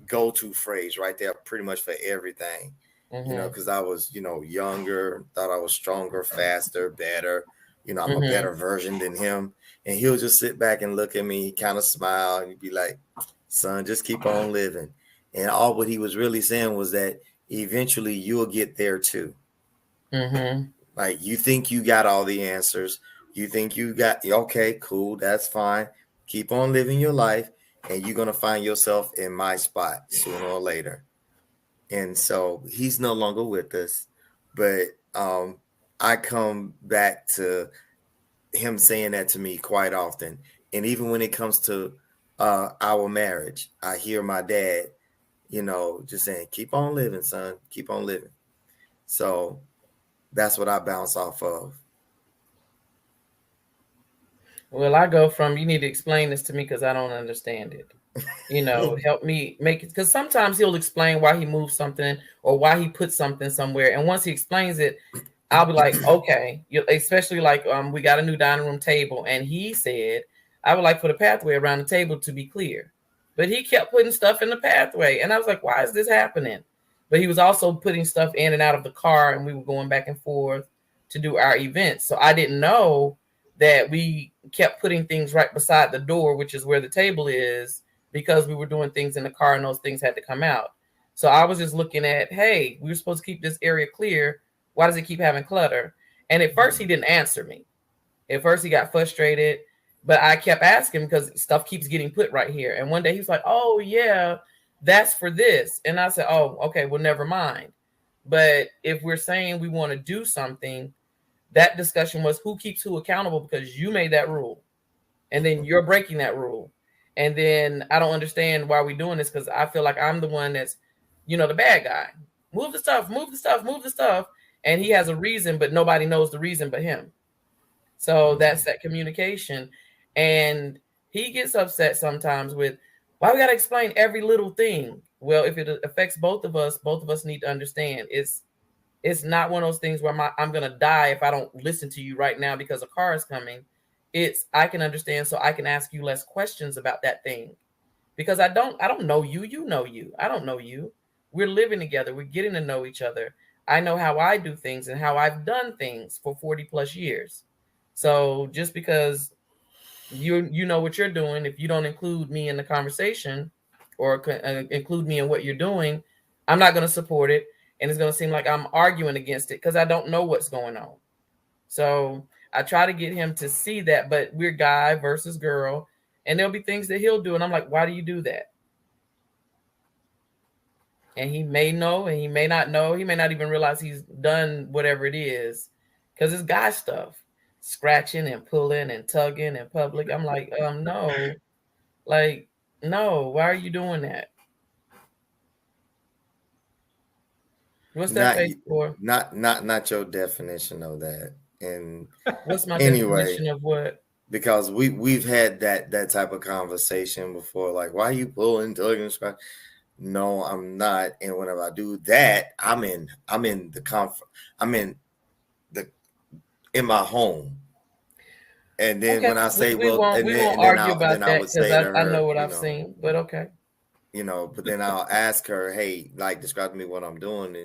go-to phrase right there, pretty much for everything. Because I was, younger, thought I was stronger, faster, better. I'm a better version than him. And he'll just sit back and look at me, kind of smile, and he'd be like, son, just keep on living. And all what he was really saying was that eventually you'll get there too. Like you think you got all the answers. You think you got, okay, cool, that's fine. Keep on living your life, and you're going to find yourself in my spot sooner or later. And so he's no longer with us, but I come back to him saying that to me quite often. And even when it comes to our marriage, I hear my dad, just saying, keep on living, son, keep on living. So that's what I bounce off of. Well, I go from, you need to explain this to me because I don't understand it. Help me make it, because sometimes he'll explain why he moved something or why he put something somewhere, and once he explains it, I'll be like, okay. Especially like we got a new dining room table, and he said I would like for the pathway around the table to be clear, but he kept putting stuff in the pathway, and I was like, why is this happening? But he was also putting stuff in and out of the car, and we were going back and forth to do our events, so I didn't know that we kept putting things right beside the door, which is where the table is, because we were doing things in the car and those things had to come out. So I was just looking at, hey, we were supposed to keep this area clear. Why does it keep having clutter? And at first he didn't answer me. At first he got frustrated, but I kept asking because stuff keeps getting put right here. And one day he was like, oh yeah, that's for this. And I said, oh, okay, well, never mind. But if we're saying we want to do something, that discussion was who keeps who accountable, because you made that rule and then you're breaking that rule. And then I don't understand why we're doing this, because I feel like I'm the one that's, the bad guy. Move the stuff, move the stuff, move the stuff. And he has a reason, but nobody knows the reason but him. So that's that communication. And he gets upset sometimes with, why we got to explain every little thing? Well, if it affects both of us need to understand. It's not one of those things where I'm going to die if I don't listen to you right now because a car is coming. It's, I can understand, so I can ask you less questions about that thing, because I don't know you. You know you. I don't know you. We're living together. We're getting to know each other. I know how I do things and how I've done things for 40 plus years. So just because you know what you're doing, if you don't include me in the conversation or include me in what you're doing, I'm not going to support it. And it's going to seem like I'm arguing against it because I don't know what's going on. So I try to get him to see that, but we're guy versus girl, and there'll be things that he'll do. And I'm like, why do you do that? And he may know, and he may not know. He may not even realize he's done whatever it is, because it's guy stuff, scratching and pulling and tugging in public. I'm like, no, like, no, why are you doing that? What's that face for? Not your definition of that. And what's my definition of what? Because we've had that type of conversation before. Like, why are you pulling, tugging, scratching? No, I'm not. And whenever I do that, I'm in the comfort. I'm in my home. And then when I say, we won't argue about that, because I know what I've seen. But okay. But then I'll ask her, hey, like, describe to me what I'm doing,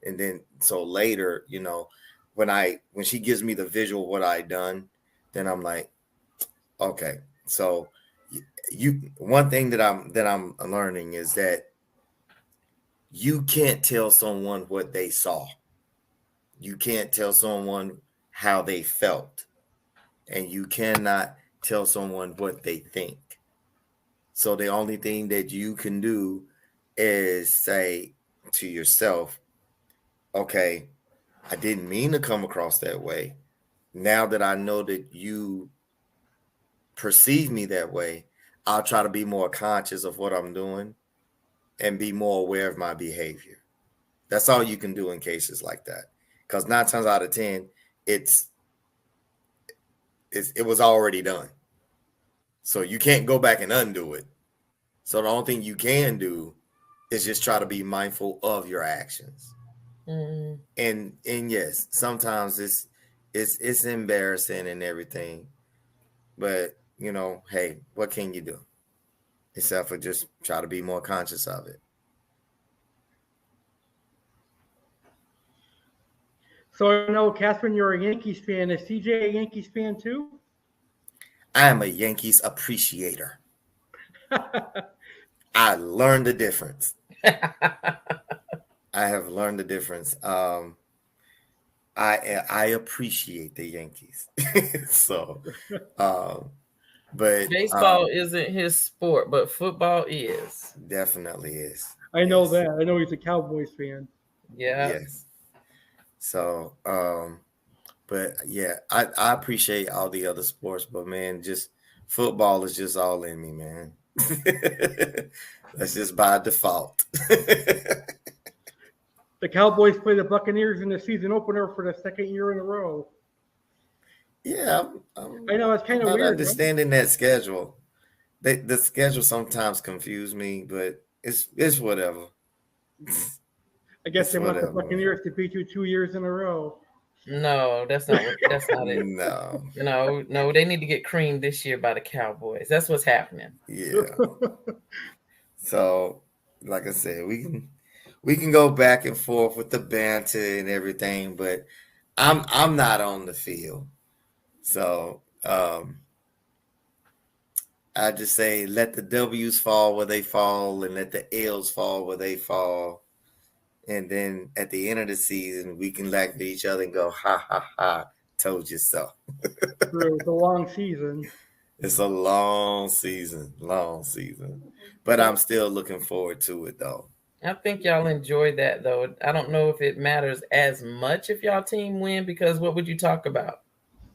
and then so later, when she gives me the visual of what I done, then I'm like, okay. So one thing that I'm learning is that you can't tell someone what they saw. You can't tell someone how they felt, and you cannot tell someone what they think. So the only thing that you can do is say to yourself, okay, I didn't mean to come across that way. Now that I know that you perceive me that way, I'll try to be more conscious of what I'm doing and be more aware of my behavior. That's all you can do in cases like that. Because 9 times out of 10, it was already done. So you can't go back and undo it. So the only thing you can do is just try to be mindful of your actions. And yes, sometimes it's embarrassing and everything, but hey, what can you do except for just try to be more conscious of it. So I know, Katherine, you're a Yankees fan. Is CJ a Yankees fan too? I am a Yankees appreciator. I learned the difference. I have learned the difference. I appreciate the Yankees. So, but baseball isn't his sport, but football is. Definitely is. I know that. I know he's a Cowboys fan. Yeah. Yes. So, but yeah, I appreciate all the other sports, but man, just football is just all in me, man. That's just by default. The Cowboys play the Buccaneers in the season opener for the second year in a row. Yeah, I know, it's kind of weird. Understanding that schedule. The schedule sometimes confuse me, but it's whatever. I guess they want the Buccaneers to beat you 2 years in a row. No, that's not it. No, they need to get creamed this year by the Cowboys. That's what's happening. Yeah. So, like I said, we can go back and forth with the banter and everything, but I'm not on the field. So, I just say let the W's fall where they fall and let the L's fall where they fall. And then at the end of the season, we can laugh at each other and go, ha, ha, ha, told you so. True. It's a long season. It's a long season. But I'm still looking forward to it, though. I think y'all enjoy that, though. I don't know if it matters as much if y'all team win, because what would you talk about?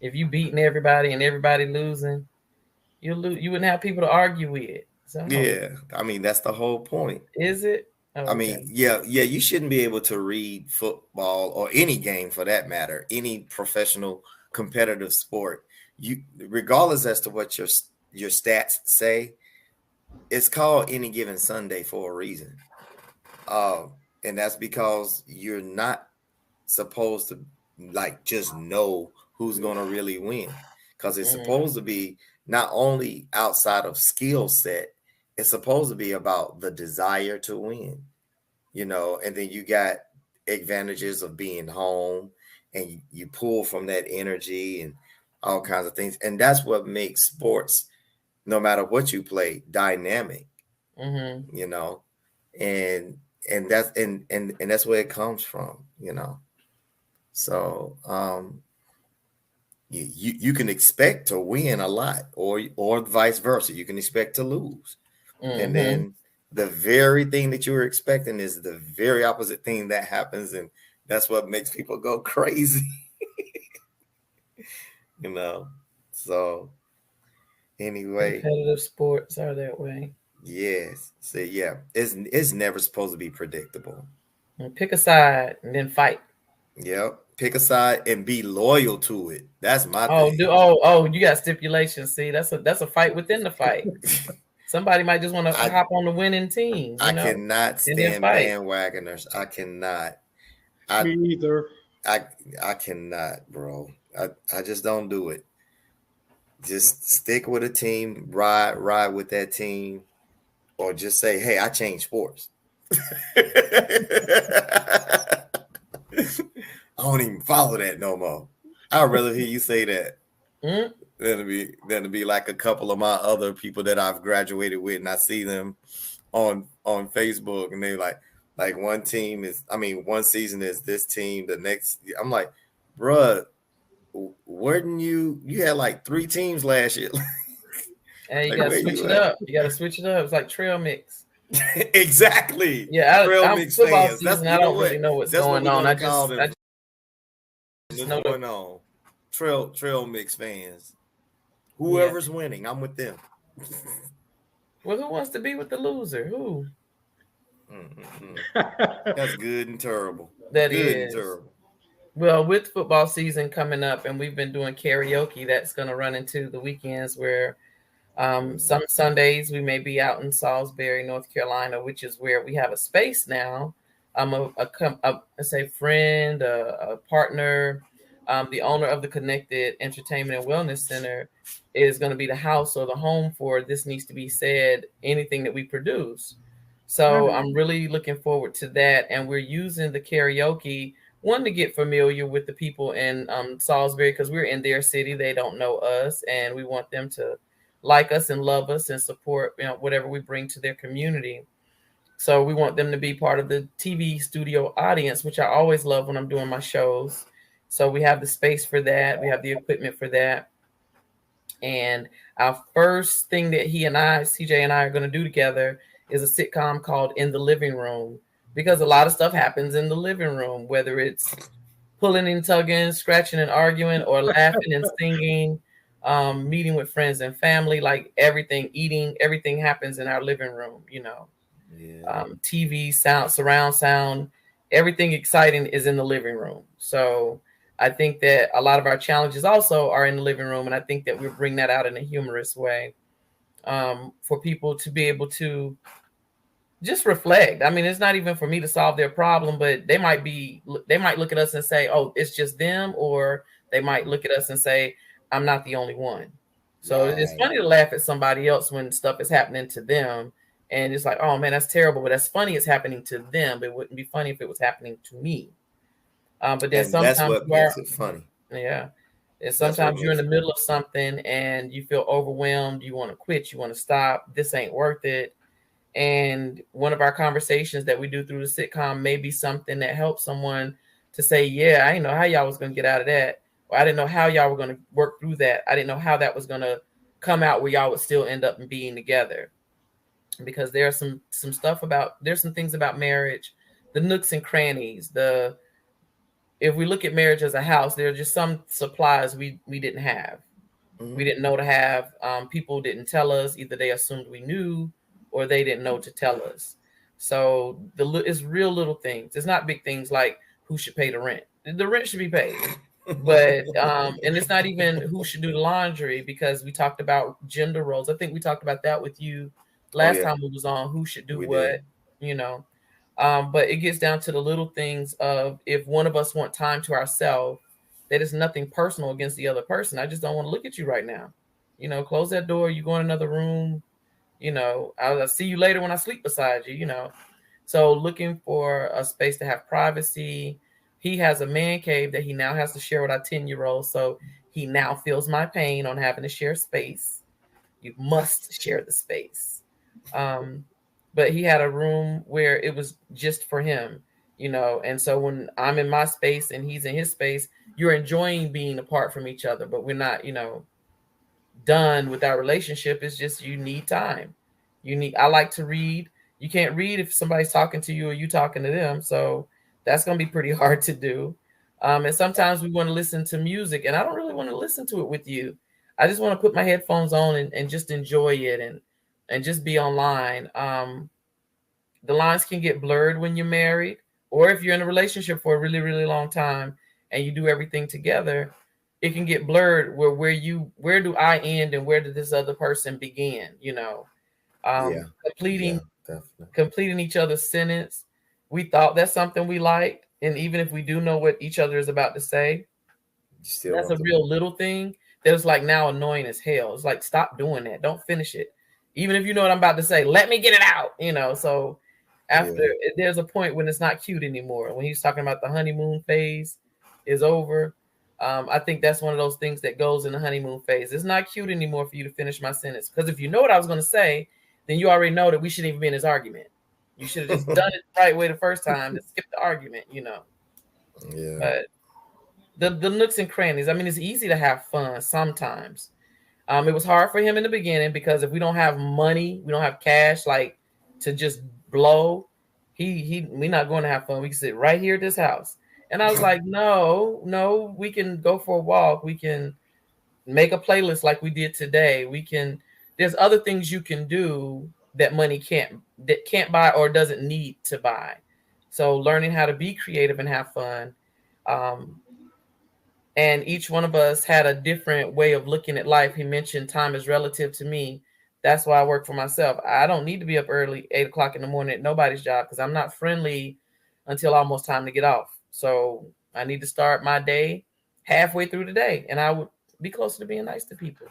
If you beating everybody and everybody losing, you wouldn't have people to argue with. So. Yeah, I mean, that's the whole point. Is it? Oh, okay. I mean, yeah, you shouldn't be able to read football or any game for that matter, any professional competitive sport. You, regardless as to what your stats say, it's called Any Given Sunday for a reason. And that's because you're not supposed to just know who's going to really win, because it's supposed to be not only outside of skill set, it's supposed to be about the desire to win, and then you got advantages of being home and you pull from that energy and all kinds of things. And that's what makes sports, no matter what you play, dynamic, and that's where it comes from, So, you can expect to win a lot or vice versa. You can expect to lose. And then the very thing that you were expecting is the very opposite thing that happens. And that's what makes people go crazy. So anyway, competitive sports are that way. Yes. So yeah, it's never supposed to be predictable. Pick a side and then fight. Yep. Pick a side and be loyal to it. That's my thing. You got stipulations. See, that's a fight within the fight. Somebody might just want to hop on the winning team. I cannot stand bandwagoners. I cannot. Me either. I cannot, bro. I just don't do it. Just stick with a team, ride with that team, or just say, hey, I changed sports. I don't even follow that no more. I'd rather hear you say that than to be like a couple of my other people that I've graduated with, and I see them on Facebook, and they like one season is this team, the next I'm like, bruh, weren't you had like 3 teams last year? Hey, you gotta switch it up. You gotta switch it up. It's like trail mix. Exactly. Yeah, trail mix fans. Season, I don't really know what's going on. I just know what's going on. Trail mix fans. Whoever's winning, I'm with them. Well, who wants to be with the loser? Who? That's good and terrible. That good is. And terrible. Well, with football season coming up, and we've been doing karaoke, that's going to run into the weekends where some Sundays we may be out in Salisbury, North Carolina, which is where we have a space now let's say friend, a partner, the owner of the Connected Entertainment and Wellness Center is going to be the house or the home for This Needs to Be Said, anything that we produce. So I'm really looking forward to that. And we're using the karaoke, one, to get familiar with the people in Salisbury, because we're in their city. They don't know us, and we want them to like us and love us and support, whatever we bring to their community. So we want them to be part of the TV studio audience, which I always love when I'm doing my shows. So we have the space for that. We have the equipment for that. And our first thing that CJ and I are going to do together is a sitcom called In the Living Room, because a lot of stuff happens in the living room, whether it's pulling and tugging, scratching and arguing, or laughing and singing, meeting with friends and family, like everything, eating, everything happens in our living room, TV, sound, surround sound, everything exciting is in the living room. So I think that a lot of our challenges also are in the living room. And I think that we bring that out in a humorous way, for people to be able to just reflect. I mean, it's not even for me to solve their problem, but they might look at us and say, oh, it's just them. Or they might look at us and say, I'm not the only one. So It's funny to laugh at somebody else when stuff is happening to them. And it's like, oh man, that's terrible. But that's funny it's happening to them. But it wouldn't be funny if it was happening to me. But then sometimes that's what makes it funny. Yeah. And sometimes you're in the middle of something and you feel overwhelmed. You want to quit. You want to stop. This ain't worth it. And one of our conversations that we do through the sitcom may be something that helps someone to say, yeah, I didn't know how y'all was going to get out of that. Or I didn't know how y'all were going to work through that. I didn't know how that was going to come out where y'all would still end up being together. Because there's some things about marriage, the nooks and crannies, if we look at marriage as a house, there are just some supplies we didn't have. Mm-hmm. We didn't know to have. People didn't tell us. Either they assumed we knew or they didn't know to tell us. So it's real little things. It's not big things like who should pay the rent. The rent should be paid. But and it's not even who should do the laundry, because we talked about gender roles. I think we talked about that with you last time we was on, who should do what, but it gets down to the little things of, if one of us want time to ourselves, that is nothing personal against the other person. I just don't want to look at you right now. Close that door. You go in another room. I'll see you later when I sleep beside you, So looking for a space to have privacy. He has a man cave that he now has to share with our 10-year-old. So he now feels my pain on having to share space. You must share the space. But he had a room where it was just for him, and so when I'm in my space and he's in his space, you're enjoying being apart from each other, but we're not, done with our relationship. It's just, you need time. I like to read. You can't read if somebody's talking to you or you talking to them. So that's going to be pretty hard to do. And sometimes we want to listen to music, and I don't really want to listen to it with you. I just want to put my headphones on and just enjoy it and just be online. The lines can get blurred when you're married, or if you're in a relationship for a really, really long time and you do everything together, it can get blurred where do I end and where did this other person begin, completing each other's sentence. We thought that's something we liked. And even if we do know what each other is about to say, that's a real little thing that's like now annoying as hell. It's like, stop doing that. Don't finish it. Even if you know what I'm about to say, let me get it out, so after there's a point when it's not cute anymore. When he's talking about the honeymoon phase is over, I think that's one of those things that goes in the honeymoon phase. It's not cute anymore for you to finish my sentence, because if you know what I was going to say, then you already know that we shouldn't even be in this argument. You should have just done it the right way the first time and skip the argument, But the nooks and crannies, I mean, it's easy to have fun sometimes. It was hard for him in the beginning, because if we don't have money, we don't have cash, like to just blow, we're not going to have fun. We can sit right here at this house. And I was like, no, we can go for a walk. We can make a playlist like we did today. There's other things you can do that money can't buy or doesn't need to buy. So learning how to be creative and have fun. And each one of us had a different way of looking at life. He mentioned time is relative to me. That's why I work for myself. I don't need to be up early, 8 o'clock in the morning at nobody's job, because I'm not friendly until almost time to get off. So I need to start my day halfway through the day, and I would be closer to being nice to people.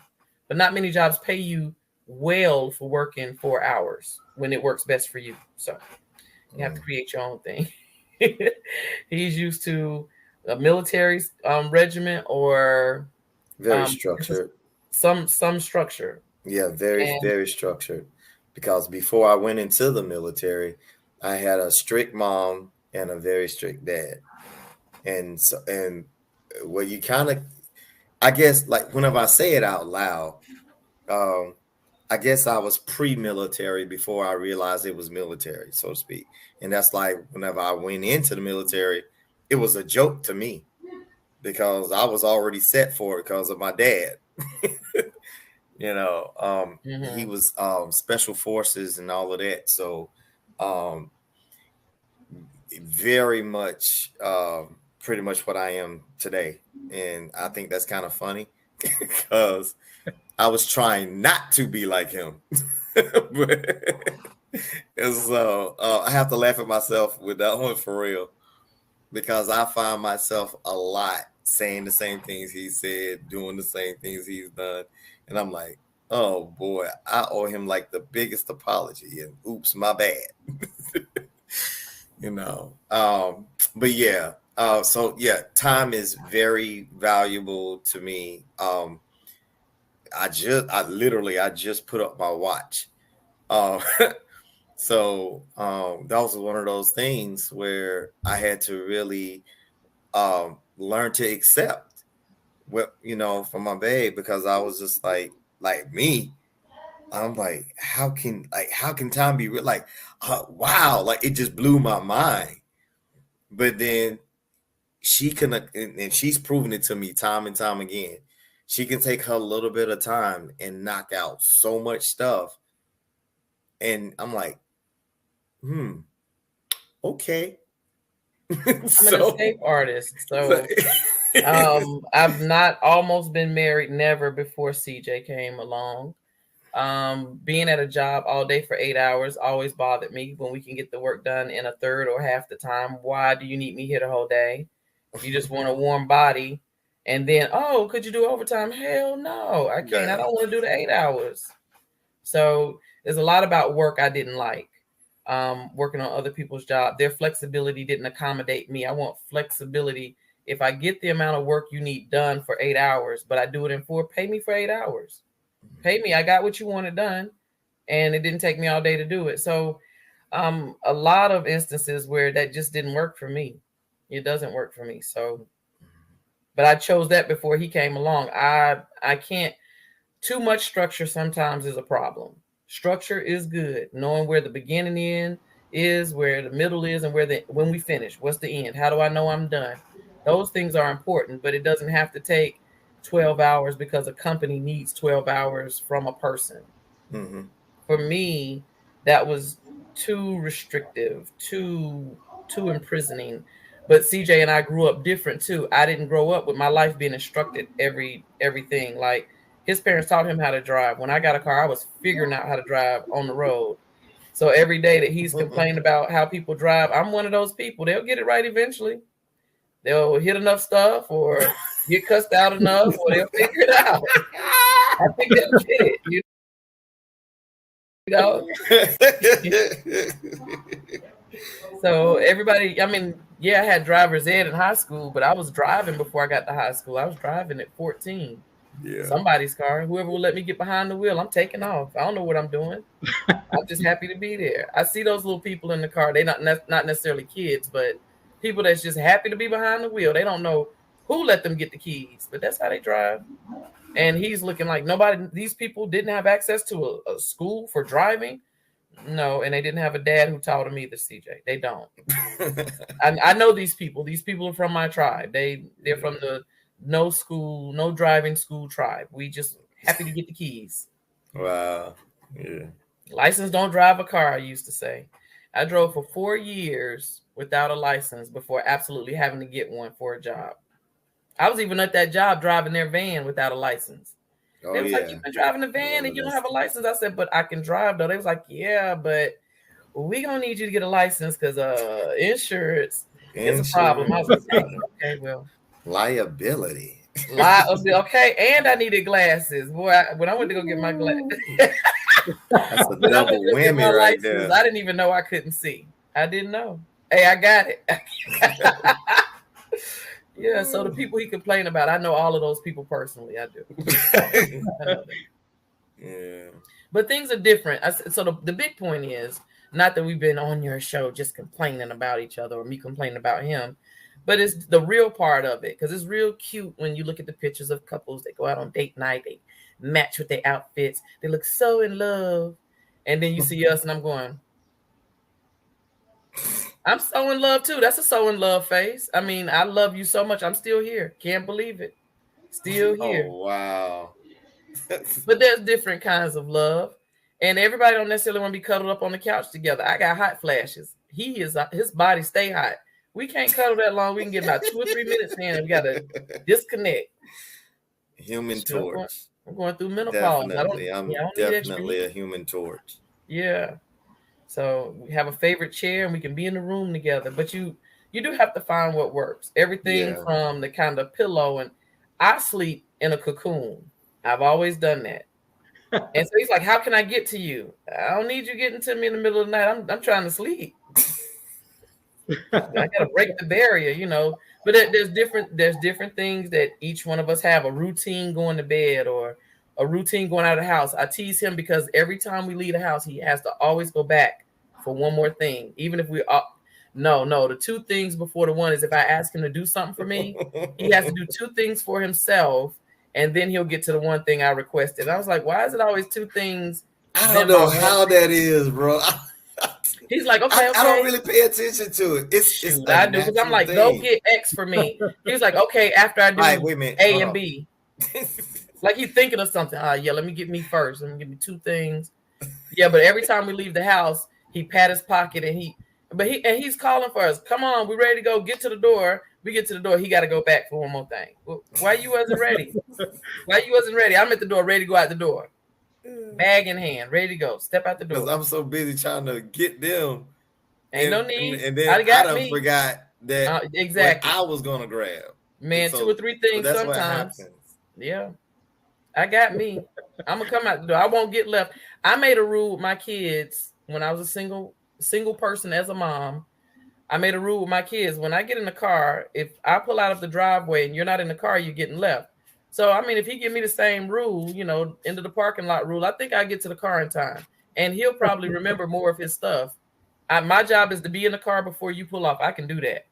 But not many jobs pay you well for working 4 hours when it works best for you. So you have to create your own thing. He's used to a military regiment or very structured. Some structure. Yeah, very structured. Because before I went into the military, I had a strict mom and a very strict dad. And well, you kind of, I guess, like whenever I say it out loud, I guess I was pre-military before I realized it was military, so to speak. And that's like whenever I went into the military, it was a joke to me because I was already set for it because of my dad. You know, he was special forces and all of that. So very much pretty much what I am today. And I think that's kind of funny because I was trying not to be like him. So I have to laugh at myself with that one for real, because I find myself a lot saying the same things he said, doing the same things he's done. And I'm like, oh boy, I owe him like the biggest apology, and oops, my bad. You know, but yeah, so yeah, time is very valuable to me. I just put up my watch. So that was one of those things where I had to really learn to accept what, you know, from my babe, because I was just like me. I'm like, how can time be real? Like, wow, like it just blew my mind. But then she can, and she's proven it to me time and time again. She can take her little bit of time and knock out so much stuff. And I'm like, okay. I'm an escape artist. So I've not almost been married, never, before CJ came along. Being at a job all day for 8 hours always bothered me when we can get the work done in a third or half the time. Why do you need me here the whole day? You just want a warm body. And then, oh, could you do overtime? Hell no, I can't. I don't want to do the 8 hours. So there's a lot about work I didn't like. Working on other people's job, their flexibility didn't accommodate me. I want flexibility. If I get the amount of work you need done for 8 hours, but I do it in 4, pay me for 8 hours. Pay me. I got what you wanted done, and it didn't take me all day to do it. So a lot of instances where that just didn't work for me. It doesn't work for me. So, but I chose that before he came along. I can't. Too much structure sometimes is a problem. Structure is good. Knowing where the beginning is, where the middle is, and when we finish, what's the end? How do I know I'm done? Those things are important, but it doesn't have to take 12 hours because a company needs 12 hours from a person. Mm-hmm. For me, that was too restrictive, too imprisoning. But CJ and I grew up different too. I didn't grow up with my life being instructed everything. Like, his parents taught him how to drive. When I got a car, I was figuring out how to drive on the road. So every day that he's complaining about how people drive, I'm one of those people. They'll get it right eventually. They'll hit enough stuff or get cussed out enough, or they'll figure it out. I think they'll get it. You know? So everybody, I mean, yeah, I had driver's ed in high school, but I was driving before I got to high school. I was driving at 14. Yeah. Somebody's car. Whoever will let me get behind the wheel, I'm taking off. I don't know what I'm doing. I'm just happy to be there. I see those little people in the car. They're not necessarily kids, but people that's just happy to be behind the wheel. They don't know who let them get the keys, but that's how they drive. And he's looking like these people didn't have access to a school for driving. No, and they didn't have a dad who taught them either, CJ. They don't. I know these people. These people are from my tribe. They're from the no school, no driving school tribe. We just happy to get the keys. Wow. Yeah. License don't drive a car, I used to say. I drove for 4 years without a license before absolutely having to get one for a job. I was even at that job driving their van without a license. They was like, you've been driving a van and you don't have a license. I said, but I can drive though. They was like, yeah, but well, we gonna need you to get a license because insurance is a problem. I was like, okay, well, liability. Okay, and I needed glasses. Boy, when I went to go get my glasses, that's a double whammy right there. I didn't even know I couldn't see. I didn't know. Hey, I got it. Yeah, so the people he complained about, I know all of those people personally. I do. I know them. Yeah. But things are different. So the big point is not that we've been on your show just complaining about each other or me complaining about him, but it's the real part of it, because it's real cute when you look at the pictures of couples that go out on date night, they match with their outfits, they look so in love, and then you see us and I'm going, I'm so in love too. That's a so in love face. I mean, I love you so much. I'm still here. Can't believe it. Still here. Oh, wow. But there's different kinds of love. And everybody don't necessarily want to be cuddled up on the couch together. I got hot flashes. His body stay hot. We can't cuddle that long. We can get about 2 or 3 minutes in and we got to disconnect. Human torch. I'm going through menopause. Definitely. I'm definitely a human torch. Yeah. So we have a favorite chair and we can be in the room together. But you do have to find what works. Everything from the kind of pillow. And I sleep in a cocoon. I've always done that. And so he's like, how can I get to you? I don't need you getting to me in the middle of the night. I'm trying to sleep. I gotta break the barrier, you know. But there's different things that each one of us have. A routine going to bed or a routine going out of the house. I tease him because every time we leave the house, he has to always go back for one more thing. Even if we no, the 2 things before the one is if I ask him to do something for me, he has to do 2 things for himself. And then he'll get to the one thing I requested. I was like, why is it always 2 things? I don't know how that is, bro. He's like, okay. I don't really pay attention to it. It's I do, because I'm like, go get X for me. He was like, okay, after I do wait a minute, A and B. Like he's thinking of something. Yeah, let me get me first. Let me give me 2 things. Yeah, but every time we leave the house, he pat his pocket and he's calling for us. Come on, we're ready to go. Get to the door. We get to the door. He got to go back for one more thing. Why you wasn't ready? I'm at the door, ready to go out the door. Bag in hand, ready to go. Step out the door. Because I'm so busy trying to get them. Ain't no need. And then I done forgot that exactly I was going to grab. Man, so, 2 or 3 things that's sometimes. Yeah. I got me. I'm going to come out the door. I won't get left. I made a rule with my kids when I was a single person as a mom. I made a rule with my kids. When I get in the car, if I pull out of the driveway and you're not in the car, you're getting left. So, I mean, if he give me the same rule, you know, into the parking lot rule, I think I get to the car in time. And he'll probably remember more of his stuff. My job is to be in the car before you pull off. I can do that.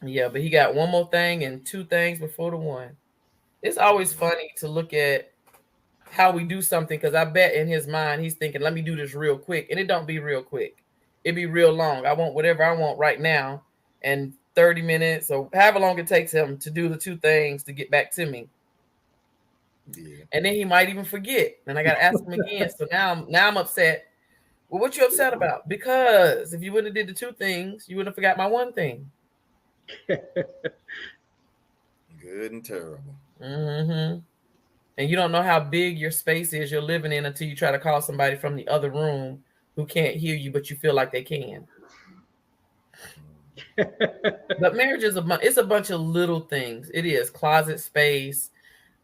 Yeah, but he got 1 more thing and 2 things before the one. It's always funny to look at how we do something, because I bet in his mind he's thinking, let me do this real quick. And it don't be real quick. It be real long. I want whatever I want right now. And 30 minutes or however long it takes him to do the 2 things to get back to me. Yeah. And then he might even forget. And I got to ask him again. So now I'm upset. Well, what you upset about? Because if you wouldn't have did the 2 things, you wouldn't have forgot my 1 thing. Good and terrible. Mm-hmm. And you don't know how big your space is you're living in until you try to call somebody from the other room who can't hear you, but you feel like they can. But marriage is a bunch of little things. It is closet space,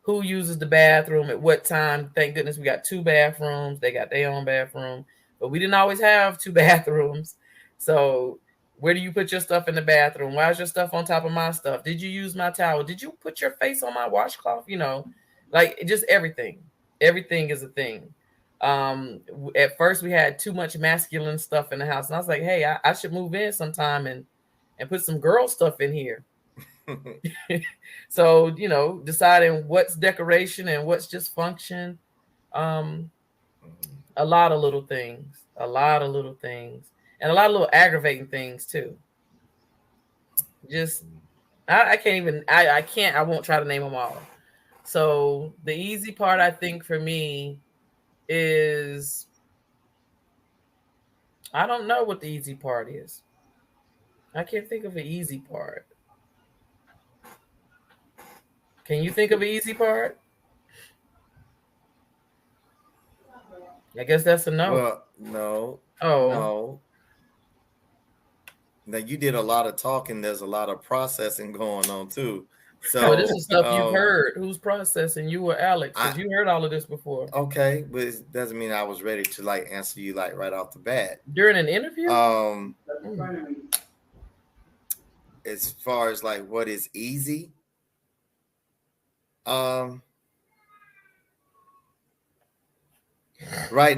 who uses the bathroom at what time. Thank goodness we got 2 bathrooms. They got their own bathroom, but we didn't always have 2 bathrooms. So where do you put your stuff in the bathroom? Why is your stuff on top of my stuff? Did you use my towel? Did you put your face on my washcloth? You know, like just everything. Everything is a thing. At first we had too much masculine stuff in the house, and I was like, hey, I should move in sometime and put some girl stuff in here. So, you know, deciding what's decoration and what's just function. A lot of little things, and a lot of little aggravating things too. Just, I won't try to name them all. So the easy part, I think, for me is, I don't know what the easy part is. I can't think of an easy part. Can you think of an easy part? I guess that's a no. Well, no. Oh. No. Now you did a lot of talking. There's a lot of processing going on too. So this is stuff you've heard. Who's processing? You or Alex? Because you heard all of this before. Okay, but it doesn't mean I was ready to like answer you like right off the bat during an interview. As far as like what is easy, right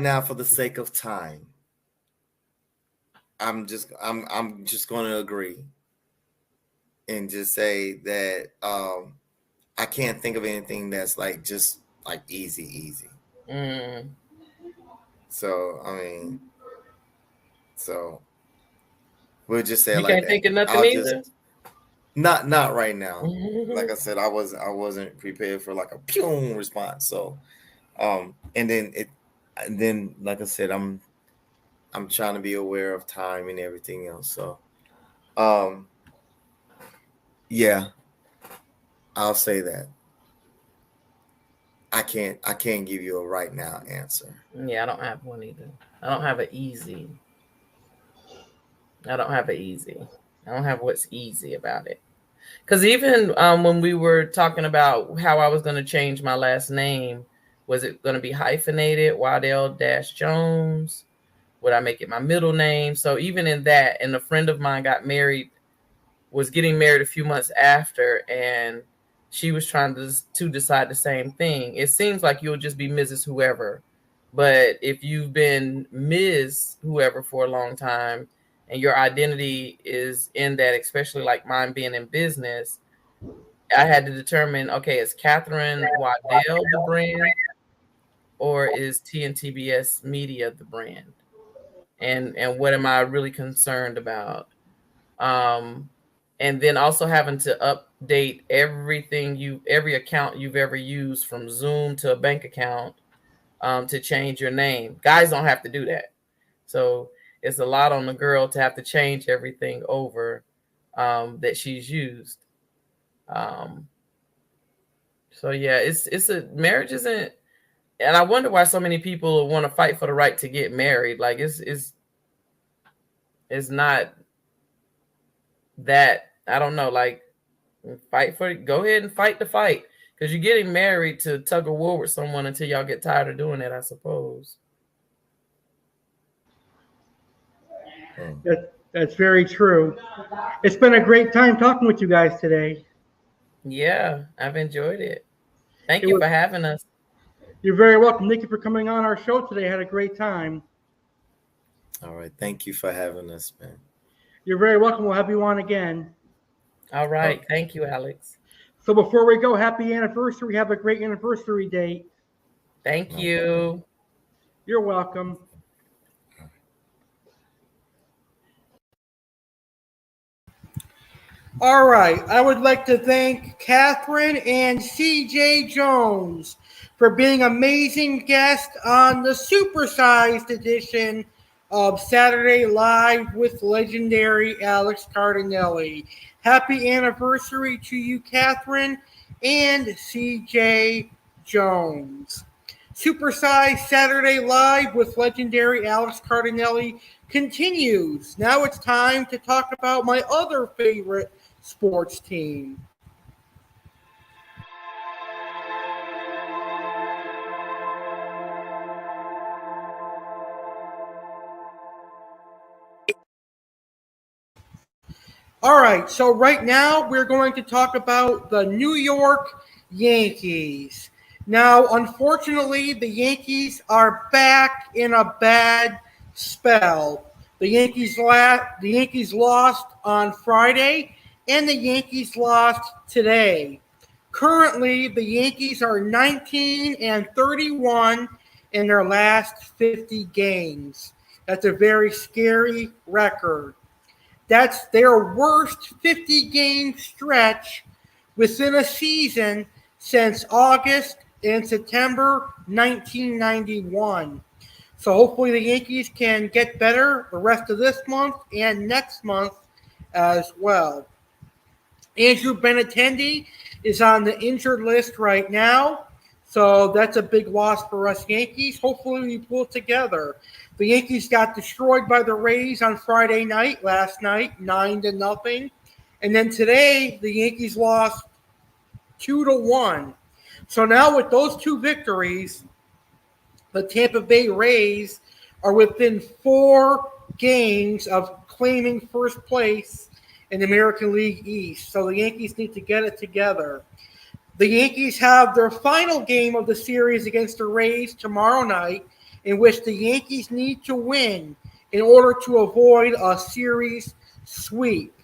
now for the sake of time, I'm just going to agree and just say that I can't think of anything that's like just like easy. So I mean, so we'll just say you like can't think of nothing either. Not right now. Like I said, I wasn't prepared for like a pew response. So and then like I said, I'm trying to be aware of time and everything else. So yeah, I'll say that. I can't give you a right now answer. Yeah, I don't have one either. I don't have an easy. I don't have what's easy about it. Because even when we were talking about how I was going to change my last name, was it going to be hyphenated, Waddell-Jones? Would I make it my middle name? So even in that, and a friend of mine was getting married a few months after, and she was trying to decide the same thing. It seems like you'll just be Mrs. Whoever. But if you've been Ms. Whoever for a long time, and your identity is in that, especially like mine being in business, I had to determine, okay, is Katherine Waddell the brand, or is TNTBS Media the brand? And what am I really concerned about? And then also having to update every account you've ever used, from Zoom to a bank account, to change your name. Guys don't have to do that. So it's a lot on the girl to have to change everything over that she's used. So yeah, marriage isn't, and I wonder why so many people want to fight for the right to get married. Like it's not that, I don't know, like go ahead and fight the fight, because you're getting married to tug of war with someone until y'all get tired of doing it, I suppose. That's very true. It's been a great time talking with you guys today. Yeah, I've enjoyed it. Thank you for having us. You're very welcome. Thank you for coming on our show today. I had a great time. All right. Thank you for having us, man. You're very welcome. We'll have you on again. All right. Okay. Thank you, Alex. So before we go, happy anniversary. Have a great anniversary date. Thank you. You're welcome. All right. I would like to thank Katherine and CJ Jones for being amazing guests on the supersized edition of Saturday Live with Legendary Alex Cardinale. Happy anniversary to you, Katherine and CJ Jones. Supersized Saturday Live with Legendary Alex Cardinale continues. Now it's time to talk about my other favorite sports team. All right, so right now we're going to talk about the New York Yankees. Now, unfortunately, the Yankees are back in a bad spell. The Yankees lost on Friday, and the Yankees lost today. Currently, the Yankees are 19-31 in their last 50 games. That's a very scary record. That's their worst 50-game stretch within a season since August and September 1991. So hopefully the Yankees can get better the rest of this month and next month as well. Andrew Benintendi is on the injured list right now. So that's a big loss for us Yankees. Hopefully we pull it together. The Yankees got destroyed by the Rays on Friday night, last night, 9-0. And then today, the Yankees lost 2-1. So now with those two victories, the Tampa Bay Rays are within 4 games of claiming first place in the American League East. So the Yankees need to get it together. The Yankees have their final game of the series against the Rays tomorrow night, in which the Yankees need to win in order to avoid a series sweep.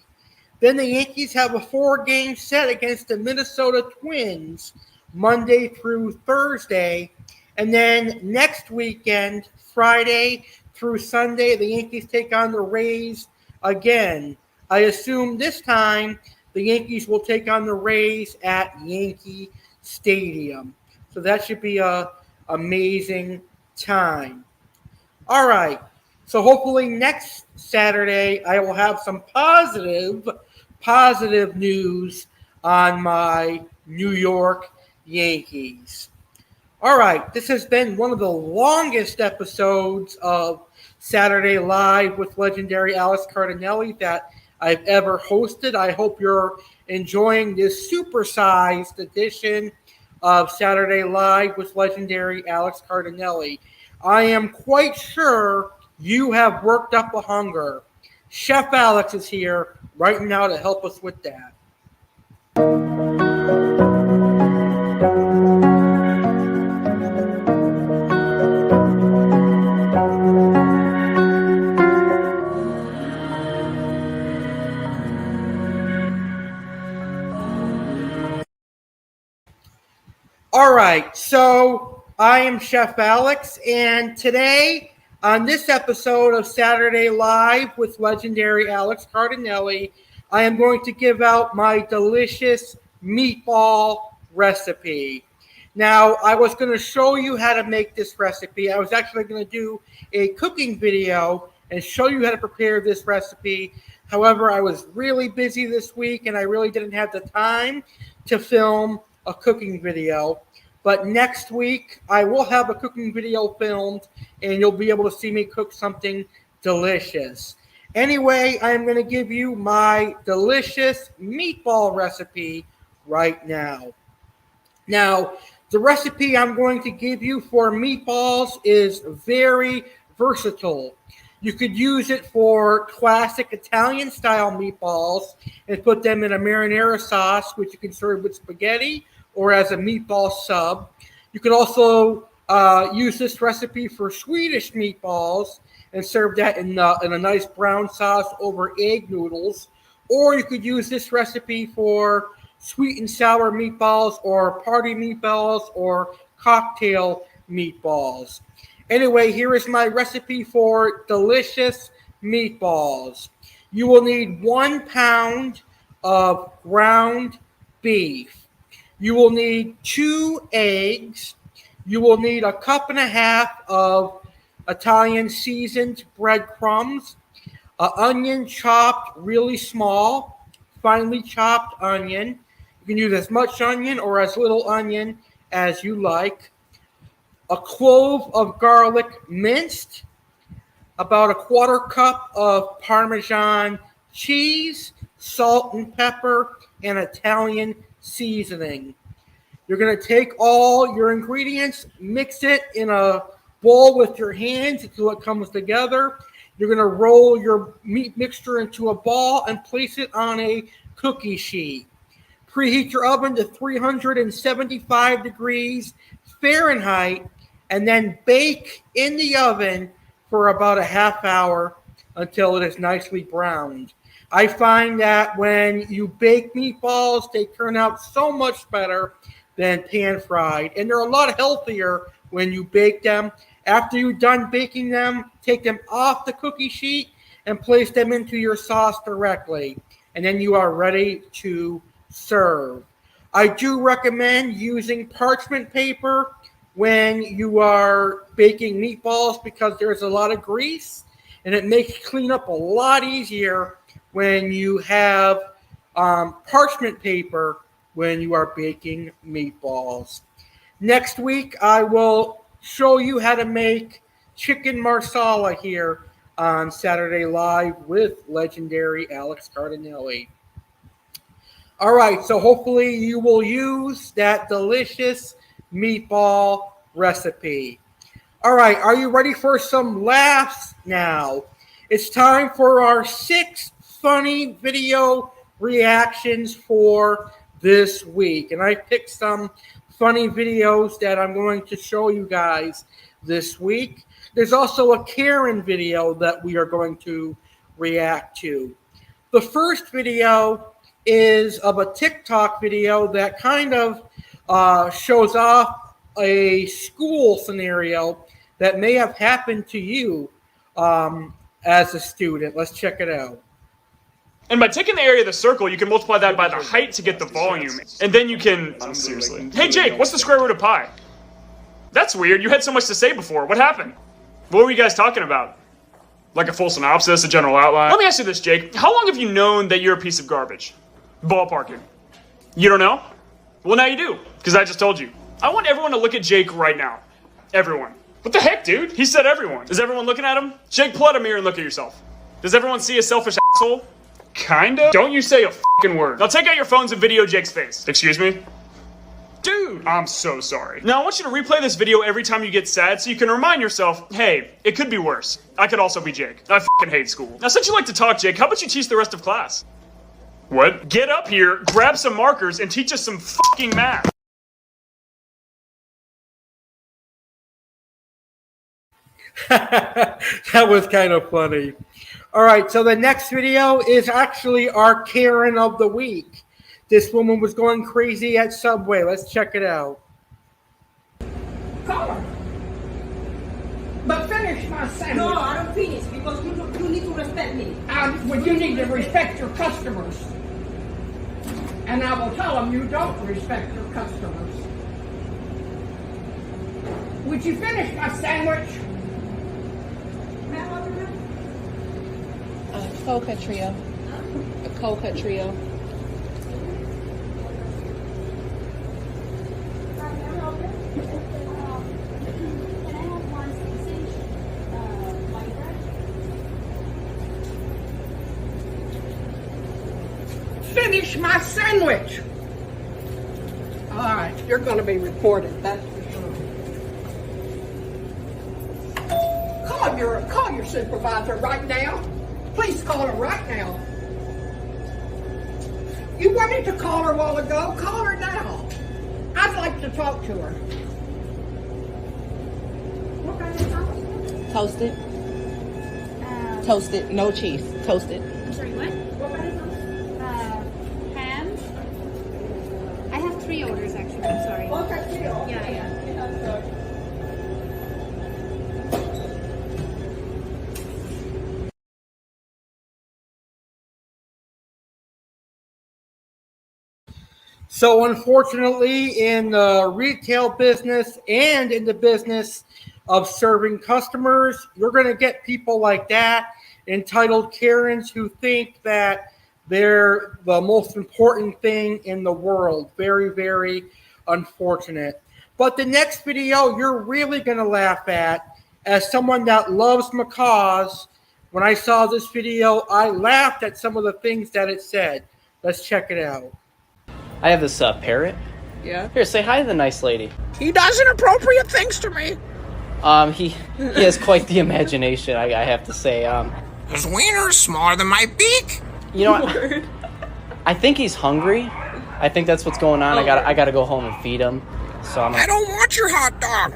Then the Yankees have a 4-game set against the Minnesota Twins Monday through Thursday. And then next weekend, Friday through Sunday, the Yankees take on the Rays again. I assume this time the Yankees will take on the Rays at Yankee Stadium. So that should be an amazing time. All right. So hopefully next Saturday I will have some positive news on my New York Yankees. All right. This has been one of the longest episodes of Saturday Live with Legendary Alex Cardinale that I've ever hosted. I hope you're enjoying this supersized edition of Saturday Live with Legendary Alex Cardinale. I am quite sure you have worked up a hunger. Chef Alex is here right now to help us with that. All right, so I am Chef Alex, and today on this episode of Saturday Live with Legendary Alex Cardinale, I am going to give out my delicious meatball recipe. Now, I was going to show you how to make this recipe. I was actually going to do a cooking video and show you how to prepare this recipe. However, I was really busy this week, and I really didn't have the time to film a cooking video. But next week, I will have a cooking video filmed, and you'll be able to see me cook something delicious. Anyway, I'm going to give you my delicious meatball recipe right now. Now, the recipe I'm going to give you for meatballs is very versatile. You could use it for classic Italian-style meatballs and put them in a marinara sauce, which you can serve with spaghetti or as a meatball sub. You could also use this recipe for Swedish meatballs and serve that in a nice brown sauce over egg noodles. Or you could use this recipe for sweet and sour meatballs or party meatballs or cocktail meatballs. Anyway, here is my recipe for delicious meatballs. You will need 1 pound of ground beef. You will need 2 eggs. You will need 1.5 cups of Italian seasoned breadcrumbs, an onion chopped really small, finely chopped onion. You can use as much onion or as little onion as you like. A clove of garlic minced, about 1/4 cup of Parmesan cheese, salt and pepper, and Italian seasoning. You're going to take all your ingredients, mix it in a bowl with your hands until it comes together. You're going to roll your meat mixture into a ball and place it on a cookie sheet. Preheat your oven to 375 degrees Fahrenheit and then bake in the oven for about a half hour until it is nicely browned. I find that when you bake meatballs, they turn out so much better than pan-fried. And they're a lot healthier when you bake them. After you're done baking them, take them off the cookie sheet and place them into your sauce directly. And then you are ready to serve. I do recommend using parchment paper when you are baking meatballs because there's a lot of grease. And it makes cleanup a lot easier when you have parchment paper when you are baking meatballs. Next week, I will show you how to make chicken marsala here on Saturday Live with Legendary Alex Cardinale. All right, so hopefully you will use that delicious meatball recipe. All right, are you ready for some laughs now? It's time for our 6 funny video reactions for this week. And I picked some funny videos that I'm going to show you guys this week. There's also a Karen video that we are going to react to. The first video is of a TikTok video that kind of shows off a school scenario that may have happened to you as a student. Let's check it out. And by taking the area of the circle, you can multiply that by the height to get the volume. And then you can... seriously. Hey, Jake, what's the square root of pi? That's weird. You had so much to say before. What happened? What were you guys talking about? Like a full synopsis, a general outline? Let me ask you this, Jake. How long have you known that you're a piece of garbage? Ballparking. You don't know? Well, now you do, because I just told you. I want everyone to look at Jake right now. Everyone. What the heck, dude? He said everyone. Is everyone looking at him? Jake, pull out a mirror and look at yourself. Does everyone see a selfish asshole? Kinda. Don't you say a fucking word. Now take out your phones and video Jake's face. Excuse me? Dude, I'm so sorry. Now I want you to replay this video every time you get sad so you can remind yourself, hey, it could be worse. I could also be Jake. I fucking hate school. Now since you like to talk, Jake, how about you teach the rest of class? What? Get up here, grab some markers, and teach us some fucking math. That was kind of funny. All right, so the next video is actually our Karen of the week. This woman was going crazy at Subway. Let's check it out. Call her. But finish my sandwich. No, I don't finish because you need to respect me. Well, you need to respect your customers. And I will tell them you don't respect your customers. Would you finish my sandwich? Cold cut trio. A cold cut trio. Finish my sandwich. All right, you're going to be reported. That's for sure. Call your supervisor right now. Please call her right now. You wanted to call her a while ago. Call her now. I'd like to talk to her. What kind of sauce? Toasted. Toasted. No cheese. Toasted. I'm sorry, what? What kind of sauce? Ham. I have 3 orders actually. I'm sorry. Okay, Yeah. So unfortunately, in the retail business and in the business of serving customers, you're going to get people like that, entitled Karens who think that they're the most important thing in the world. Very, very unfortunate. But the next video you're really going to laugh at, as someone that loves macaws. When I saw this video, I laughed at some of the things that it said. Let's check it out. I have this parrot. Yeah. Here, say hi to the nice lady. He does inappropriate things to me. He has quite the imagination, I have to say. His wiener is smaller than my beak. You know what? I think he's hungry. I think that's what's going on. I gotta go home and feed him. So I don't want your hot dog.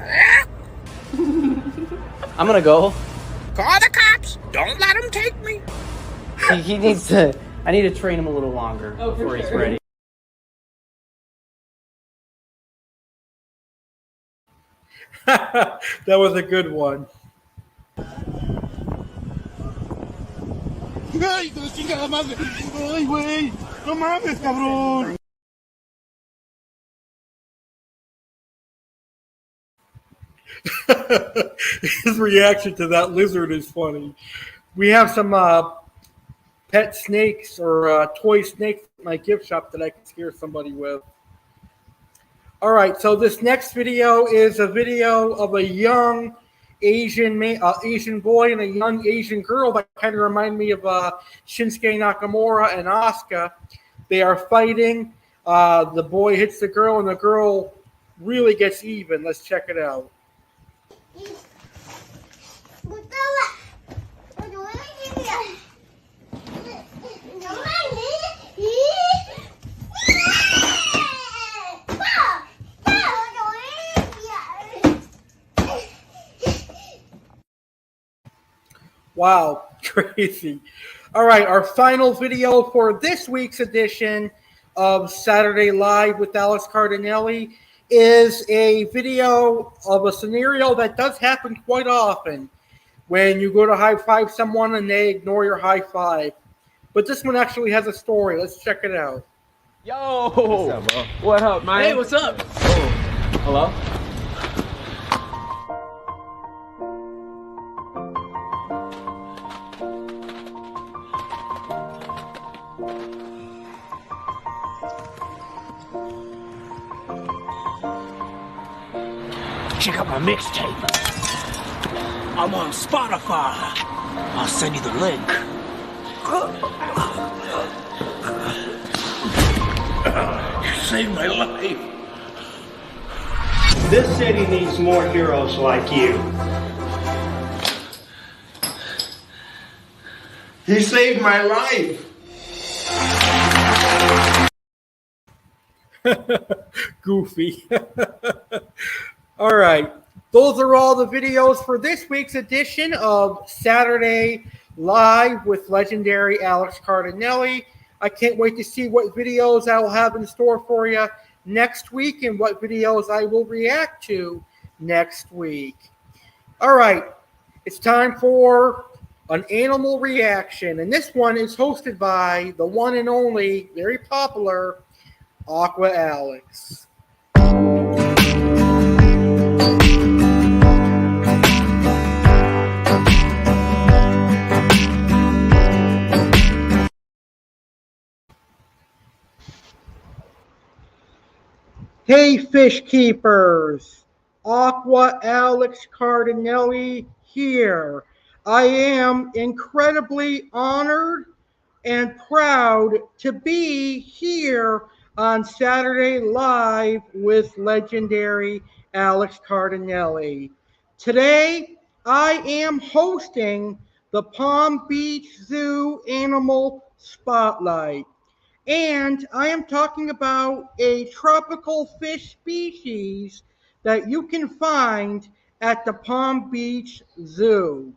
I'm gonna go. Call the cops. Don't let him take me. He needs to. I need to train him a little longer before he's ready. That was a good one. ¡Ay, tu chingada madre! ¡Ay, güey! ¡No mames, cabrón! His reaction to that lizard is funny. We have some pet snakes or toy snakes at my gift shop that I can scare somebody with. All right, so this next video is a video of a young Asian boy and a young Asian girl that kind of remind me of Shinsuke Nakamura and Asuka. They are fighting. The boy hits the girl, and the girl really gets even. Let's check it out. Wow, crazy. All right, our final video for this week's edition of Saturday Live with Alex Cardinale is a video of a scenario that does happen quite often when you go to high five someone and they ignore your high five. But this one actually has a story. Let's check it out. Yo! What's up, bro? What up, man? Hey, what's up? Oh. Hello? Check out my mixtape. I'm on Spotify. I'll send you the link. You saved my life. This city needs more heroes like you. He saved my life. Goofy. All right. Those are all the videos for this week's edition of Saturday Live with Legendary Alex Cardinale. I can't wait to see what videos I will have in store for you next week and what videos I will react to next week. All right. It's time for an animal reaction. And this one is hosted by the one and only, very popular, Aqua Alex. Hey, fish keepers, Aqua Alex Cardinale here. I am incredibly honored and proud to be here on Saturday Live with Legendary Alex Cardinale. Today, I am hosting the Palm Beach Zoo Animal Spotlight. And I am talking about a tropical fish species that you can find at the Palm Beach Zoo.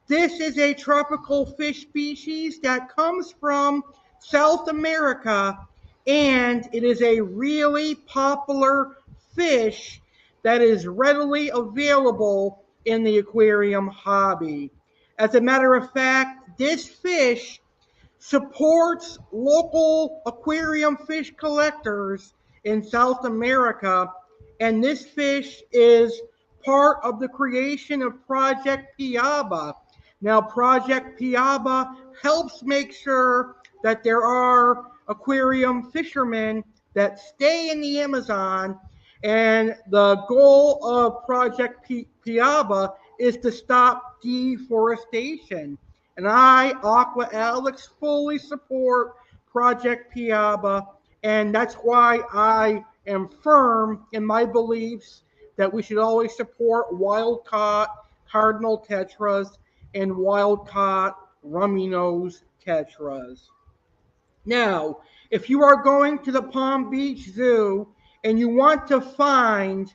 This is a tropical fish species that comes from South America, and it is a really popular fish that is readily available in the aquarium hobby. As a matter of fact, this fish supports local aquarium fish collectors in South America, and this fish is part of the creation of Project Piaba. Now, Project Piaba helps make sure that there are aquarium fishermen that stay in the Amazon, and the goal of Project Piaba is to stop deforestation. And I, Aqua Alex, fully support Project Piaba, and that's why I am firm in my beliefs that we should always support wild-caught cardinal tetras and wild-caught rummy nose tetras. Now, if you are going to the Palm Beach Zoo and you want to find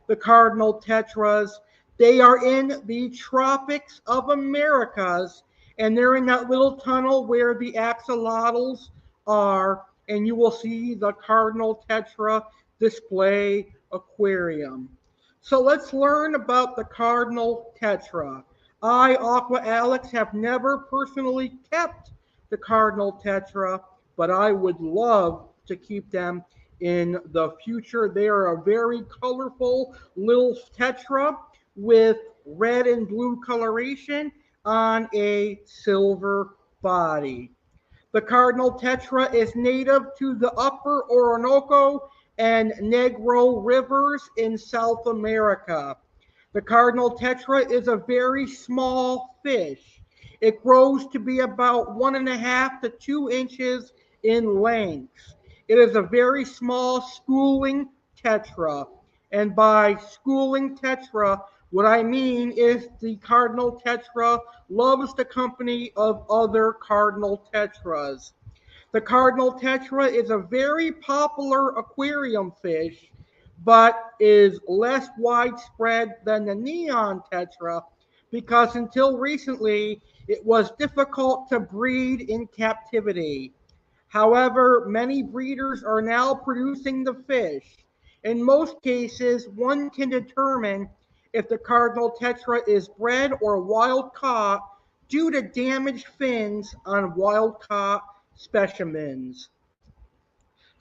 the cardinal tetras, they are in the tropics of Americas, and they're in that little tunnel where the axolotls are, and you will see the Cardinal Tetra display aquarium. So let's learn about the Cardinal Tetra. I, Aqua Alex, have never personally kept the Cardinal Tetra, but I would love to keep them in the future. They are a very colorful little Tetra with red and blue coloration on a silver body. The Cardinal Tetra is native to the upper Orinoco and Negro rivers in South America. The Cardinal tetra is a very small fish. It grows to be about 1.5 to 2 inches in length. It is a very small schooling tetra. And by schooling tetra, what I mean is the Cardinal tetra loves the company of other Cardinal tetras. The Cardinal tetra is a very popular aquarium fish, but is less widespread than the neon tetra because until recently it was difficult to breed in captivity. However, many breeders are now producing the fish. In most cases, one can determine if the Cardinal tetra is bred or wild caught due to damaged fins on wild caught specimens.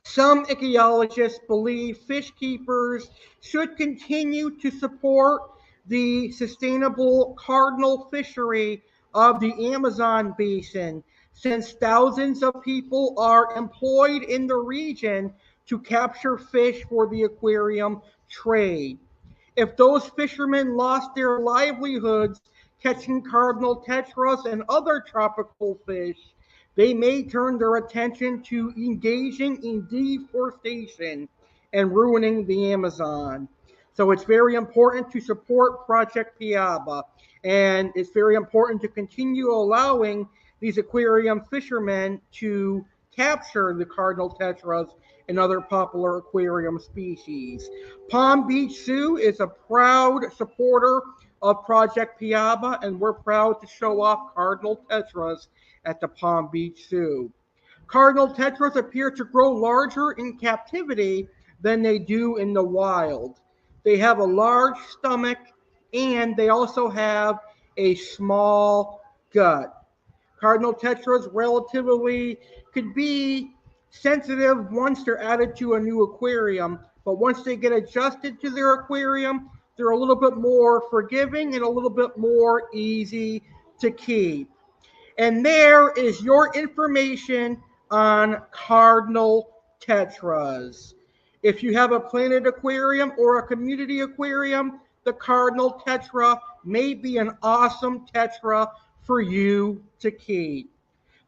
Some ichthyologists believe fish keepers should continue to support the sustainable cardinal fishery of the Amazon basin, since thousands of people are employed in the region to capture fish for the aquarium trade. If those fishermen lost their livelihoods catching cardinal tetras and other tropical fish, they may turn their attention to engaging in deforestation and ruining the Amazon. So it's very important to support Project Piaba, and it's very important to continue allowing these aquarium fishermen to capture the cardinal tetras and other popular aquarium species. Palm Beach Zoo is a proud supporter of Project Piaba, and we're proud to show off cardinal tetras at the Palm Beach Zoo. Cardinal tetras appear to grow larger in captivity than they do in the wild. They have a large stomach and they also have a small gut. Cardinal tetras relatively could be sensitive once they're added to a new aquarium, but once they get adjusted to their aquarium, they're a little bit more forgiving and a little bit more easy to keep. And there is your information on cardinal tetras. If you have a planted aquarium or a community aquarium, the cardinal tetra may be an awesome tetra for you to keep.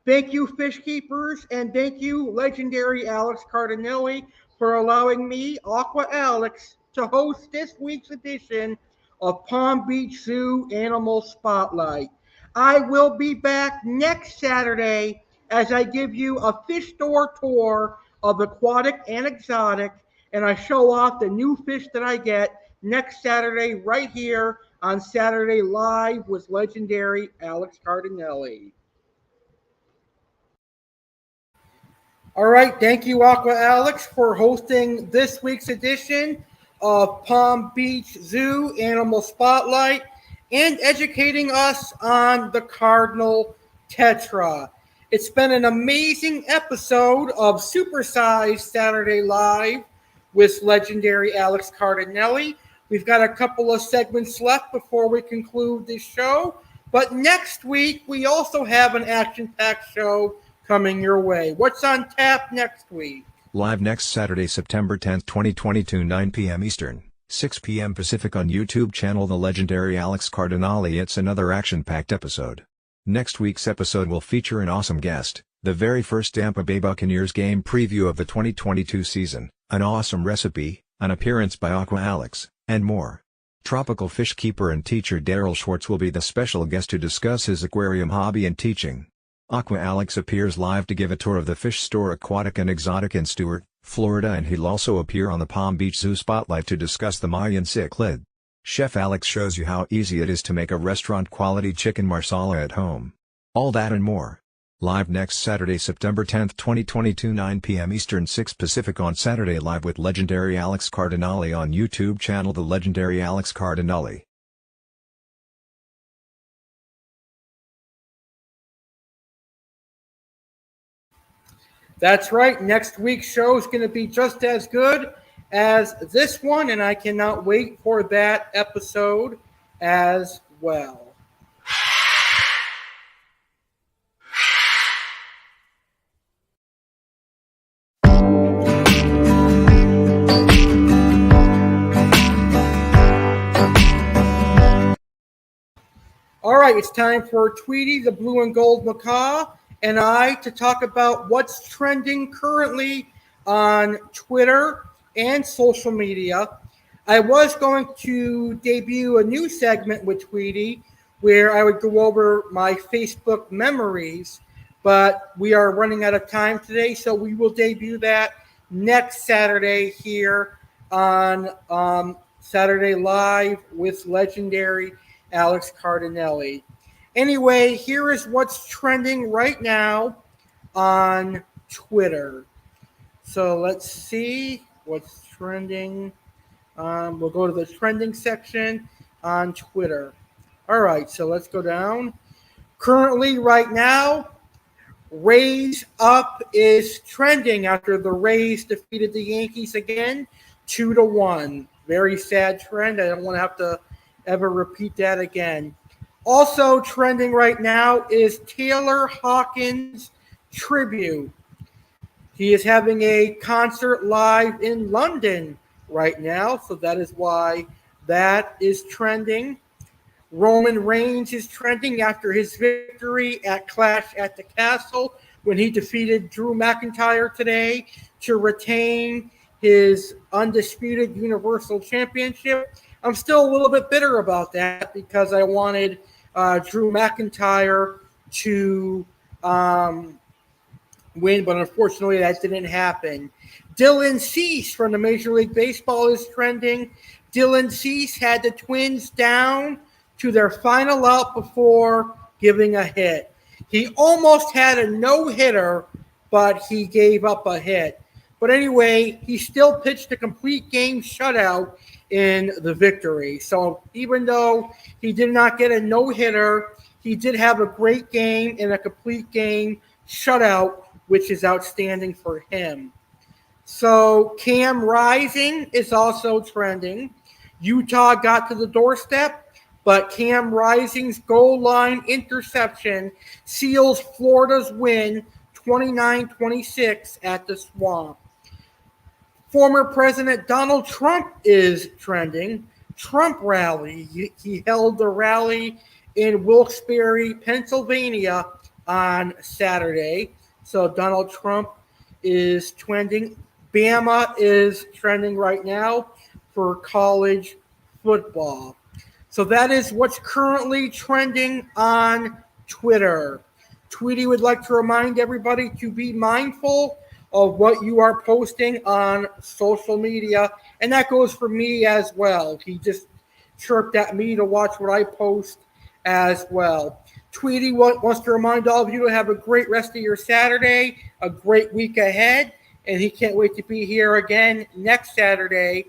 Thank you, fish keepers, and thank you, Legendary Alex Cardinale, for allowing me, Aqua Alex, to host this week's edition of Palm Beach Zoo Animal Spotlight. I will be back next Saturday as I give you a fish store tour of aquatic and exotic, and I show off the new fish that I get next Saturday right here on Saturday Live with Legendary Alex Cardinale. All right, thank you, Aqua Alex, for hosting this week's edition of Palm Beach Zoo Animal Spotlight and educating us on the Cardinal tetra. It's been an amazing episode of Supersized Saturday Live with Legendary Alex Cardinale. We've got a couple of segments left before we conclude this show, but next week we also have an action-packed show coming your way. What's on tap next week? Live next Saturday, September 10th, 2022, 9 p.m. Eastern, 6 p.m. Pacific on YouTube channel The Legendary Alex Cardinale. It's another action-packed episode. Next week's episode will feature an awesome guest, the very first Tampa Bay Buccaneers game preview of the 2022 season, an awesome recipe, an appearance by Aqua Alex, and more. Tropical fish keeper and teacher Daryl Schwartz will be the special guest to discuss his aquarium hobby and teaching. Aqua Alex appears live to give a tour of the fish store Aquatic and Exotic in Stuart, Florida, and he'll also appear on the Palm Beach Zoo Spotlight to discuss the Mayan cichlid. Chef Alex shows you how easy it is to make a restaurant-quality chicken marsala at home. All that and more. Live next Saturday, September 10th, 2022, 9 p.m. Eastern, 6 Pacific on Saturday Live with Legendary Alex Cardinale on YouTube channel The Legendary Alex Cardinale. That's right. Next week's show is going to be just as good as this one, and I cannot wait for that episode as well. All right, it's time for Tweety, the blue and gold MACAW, and I to talk about what's trending currently on Twitter and social media. I was going to debut a new segment with Tweety where I would go over my Facebook memories, but we are running out of time today, so we will debut that next Saturday here on Saturday Live with Legendary Alex Cardinale. Anyway, here is what's trending right now on Twitter. So let's see what's trending. We'll go to the trending section on Twitter. All right, so let's go down. Currently, right now, Rays up is trending after the Rays defeated the Yankees again, 2-1. Very sad trend. I don't want to have to ever repeat that again. Also trending right now is Taylor Hawkins' tribute. He is having a concert live in London right now, so that is why that is trending. Roman Reigns is trending after his victory at Clash at the Castle when he defeated Drew McIntyre today to retain his undisputed Universal Championship. I'm still a little bit bitter about that because I wanted Drew McIntyre to win, but unfortunately that didn't happen. Dylan Cease from the Major League Baseball is trending. Dylan Cease had the Twins down to their final out before giving a hit. He almost had a no-hitter, but he gave up a hit. But anyway, he still pitched a complete game shutout in the victory. So even though he did not get a no-hitter, he did have a great game and a complete game shutout, which is outstanding for him. So Cam Rising is also trending. Utah got to the doorstep, but Cam Rising's goal line interception seals Florida's win 29-26 at the Swamp. Former President Donald Trump is trending. Trump rally. He held the rally in Wilkes-Barre, Pennsylvania on Saturday. So Donald Trump is trending. Bama is trending right now for college football. So that is what's currently trending on Twitter. Tweety would like to remind everybody to be mindful of what you are posting on social media, and that goes for me as well. He just chirped at me to watch what I post as well. Tweety wants to remind all of you to have a great rest of your Saturday, a great week ahead, and he can't wait to be here again next Saturday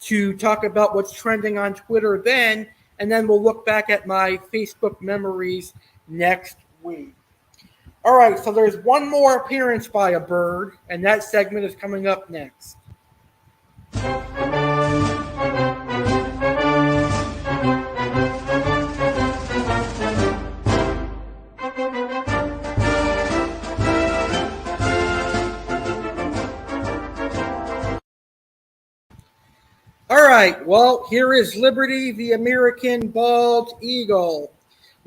to talk about what's trending on Twitter then, and then we'll look back at my Facebook memories next week. All right, so there's one more appearance by a bird, and that segment is coming up next. All right, well, here is Liberty, the American bald eagle.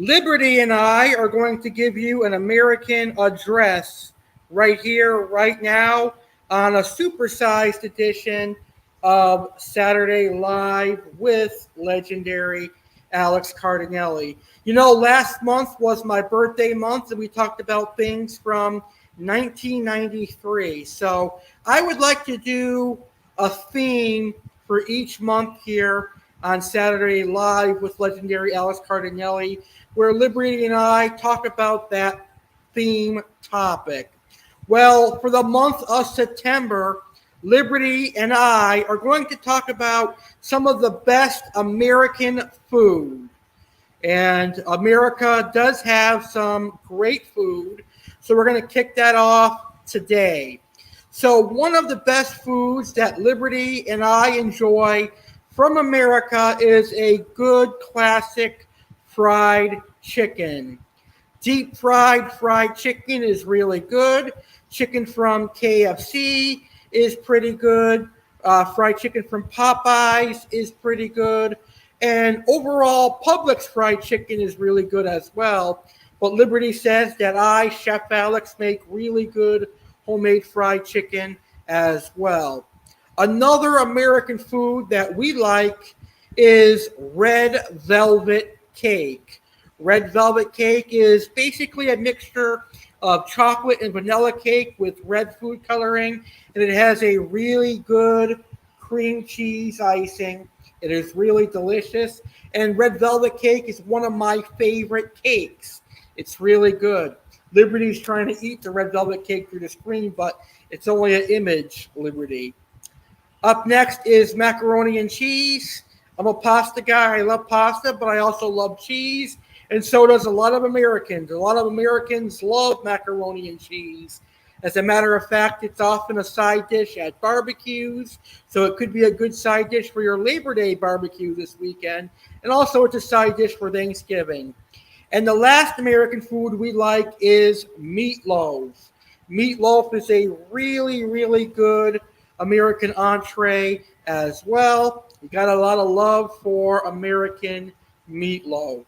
Liberty and I are going to give you an American address right here, right now, on a supersized edition of Saturday Live with Legendary Alex Cardinale. You know, last month was my birthday month, and we talked about things from 1993. So I would like to do a theme for each month here on Saturday Live with Legendary Alex Cardinale, where Liberty and I talk about that theme topic. Well, for the month of September, Liberty and I are going to talk about some of the best American food. And America does have some great food, so we're going to kick that off today. So one of the best foods that Liberty and I enjoy from America is a good classic fried chicken. Deep fried chicken is really good. Chicken from KFC is pretty good. Fried chicken from Popeyes is pretty good. And overall, Publix fried chicken is really good as well. But Liberty says that I, Chef Alex, make really good homemade fried chicken as well. Another American food that we like is red velvet cake. Red velvet cake is basically a mixture of chocolate and vanilla cake with red food coloring, and it has a really good cream cheese icing. It is really delicious, and red velvet cake is one of my favorite cakes. It's really good. Liberty's trying to eat the red velvet cake through the screen, but it's only an image, Liberty. Up next is macaroni and cheese. I'm a pasta guy. I love pasta, but I also love cheese, and so does a lot of Americans. A lot of Americans love macaroni and cheese. As a matter of fact, it's often a side dish at barbecues, so it could be a good side dish for your Labor Day barbecue this weekend, and also it's a side dish for Thanksgiving. And the last American food we like is meatloaf. Meatloaf is a really, really good American entree as well. We got a lot of love for American meatloaf.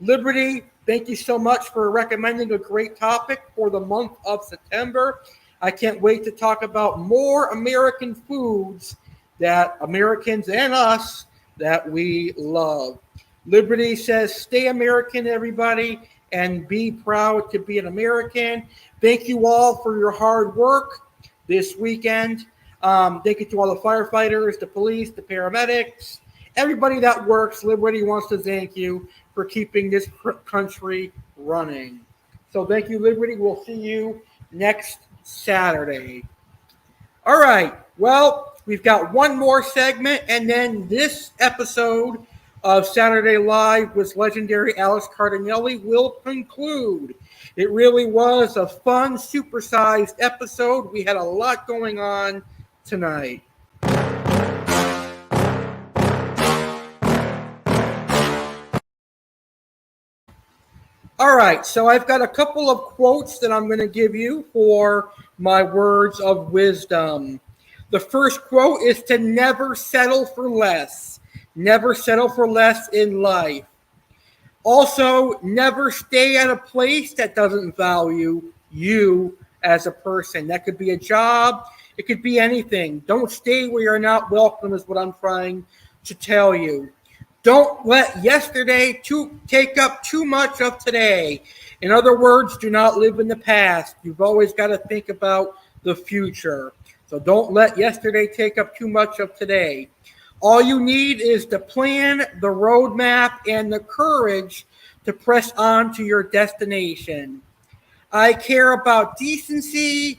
Liberty, thank you so much for recommending a great topic for the month of September. I can't wait to talk about more American foods that Americans and us that we love. Liberty says, stay American, everybody, and be proud to be an American. Thank you all for your hard work this weekend. Thank you to all the firefighters, the police, the paramedics, everybody that works. Liberty wants to thank you for keeping this country running. So thank you, Liberty. We'll see you next Saturday. All right. Well, we've got one more segment, and then this episode of Saturday Live with Legendary Alex Cardinale will conclude. It really was a fun, supersized episode. We had a lot going on tonight. All right, so I've got a couple of quotes that I'm going to give you for my words of wisdom. The first quote is to never settle for less. Never settle for less in life. Also, never stay at a place that doesn't value you as a person. That could be a job. It could be anything. Don't stay where you're not welcome is what I'm trying to tell you. Don't let yesterday take up too much of today. In other words, do not live in the past. You've always got to think about the future. So don't let yesterday take up too much of today. All you need is the plan, the roadmap, and the courage to press on to your destination. I care about decency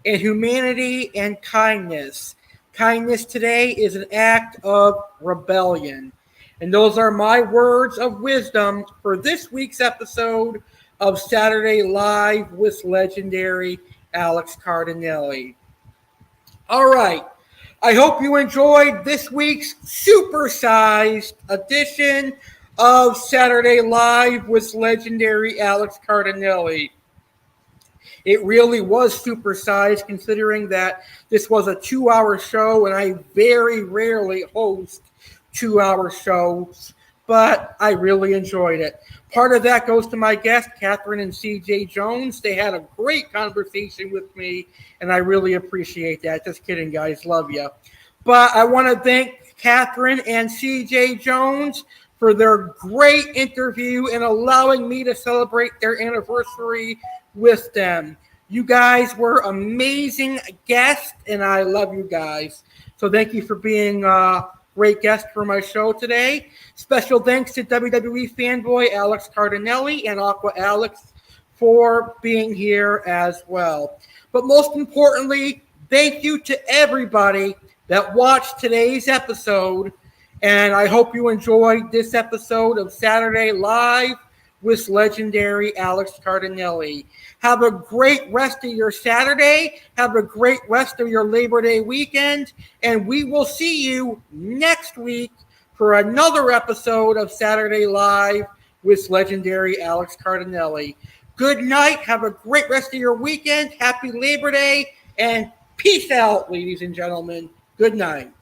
and humanity and kindness. Kindness today is an act of rebellion. And those are my words of wisdom for this week's episode of Saturday Live with Legendary Alex Cardinale. All right. I hope you enjoyed this week's supersized edition of Saturday Live with Legendary Alex Cardinale. It really was supersized considering that this was a 2-hour show, and I very rarely host 2-hour shows, but I really enjoyed it. Part of that goes to my guest, Katherine and CJ Jones. They had a great conversation with me, and I really appreciate that. Just kidding, guys. Love you. But I want to thank Katherine and CJ Jones for their great interview and allowing me to celebrate their anniversary with them. You guys were amazing guests, and I love you guys. So thank you for being great guest for my show today. Special thanks to WWE fanboy Alex Cardinale and Aqua Alex for being here as well. But most importantly, thank you to everybody that watched today's episode, and I hope you enjoyed this episode of Saturday Live with Legendary Alex Cardinale. Have a great rest of your Saturday. Have a great rest of your Labor Day weekend. And we will see you next week for another episode of Saturday Live with Legendary Alex Cardinale. Good night. Have a great rest of your weekend. Happy Labor Day. And peace out, ladies and gentlemen. Good night.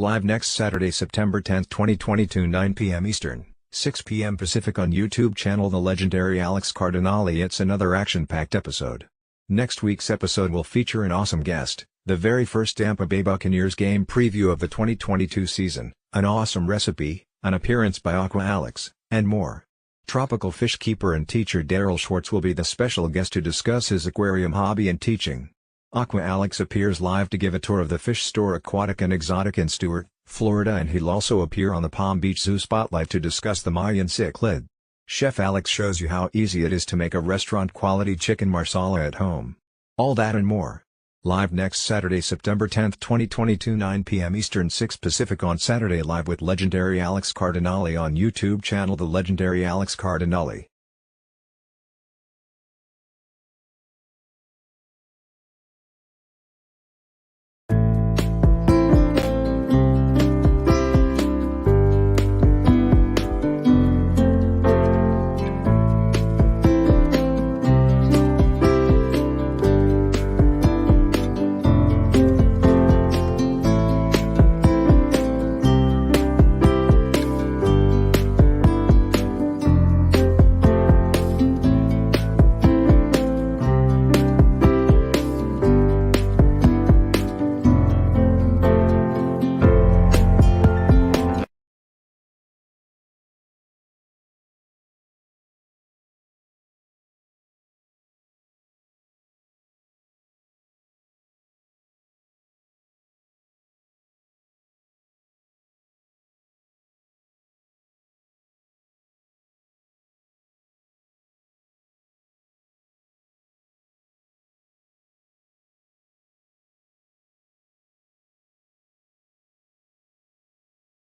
Live next Saturday, September 10, 2022, 9 p.m. Eastern, 6 p.m. Pacific on YouTube channel The Legendary Alex Cardinale. It's another action-packed episode. Next week's episode will feature an awesome guest, the very first Tampa Bay Buccaneers game preview of the 2022 season, an awesome recipe, an appearance by Aqua Alex, and more. Tropical fish keeper and teacher Daryl Schwartz will be the special guest to discuss his aquarium hobby and teaching. Aqua Alex appears live to give a tour of the fish store Aquatic and Exotic in Stuart, Florida, and he'll also appear on the Palm Beach Zoo Spotlight to discuss the Mayan cichlid. Chef Alex shows you how easy it is to make a restaurant-quality chicken marsala at home. All that and more. Live next Saturday, September 10, 2022, 9 p.m. Eastern, 6 Pacific on Saturday Live with Legendary Alex Cardinale on YouTube channel The Legendary Alex Cardinale.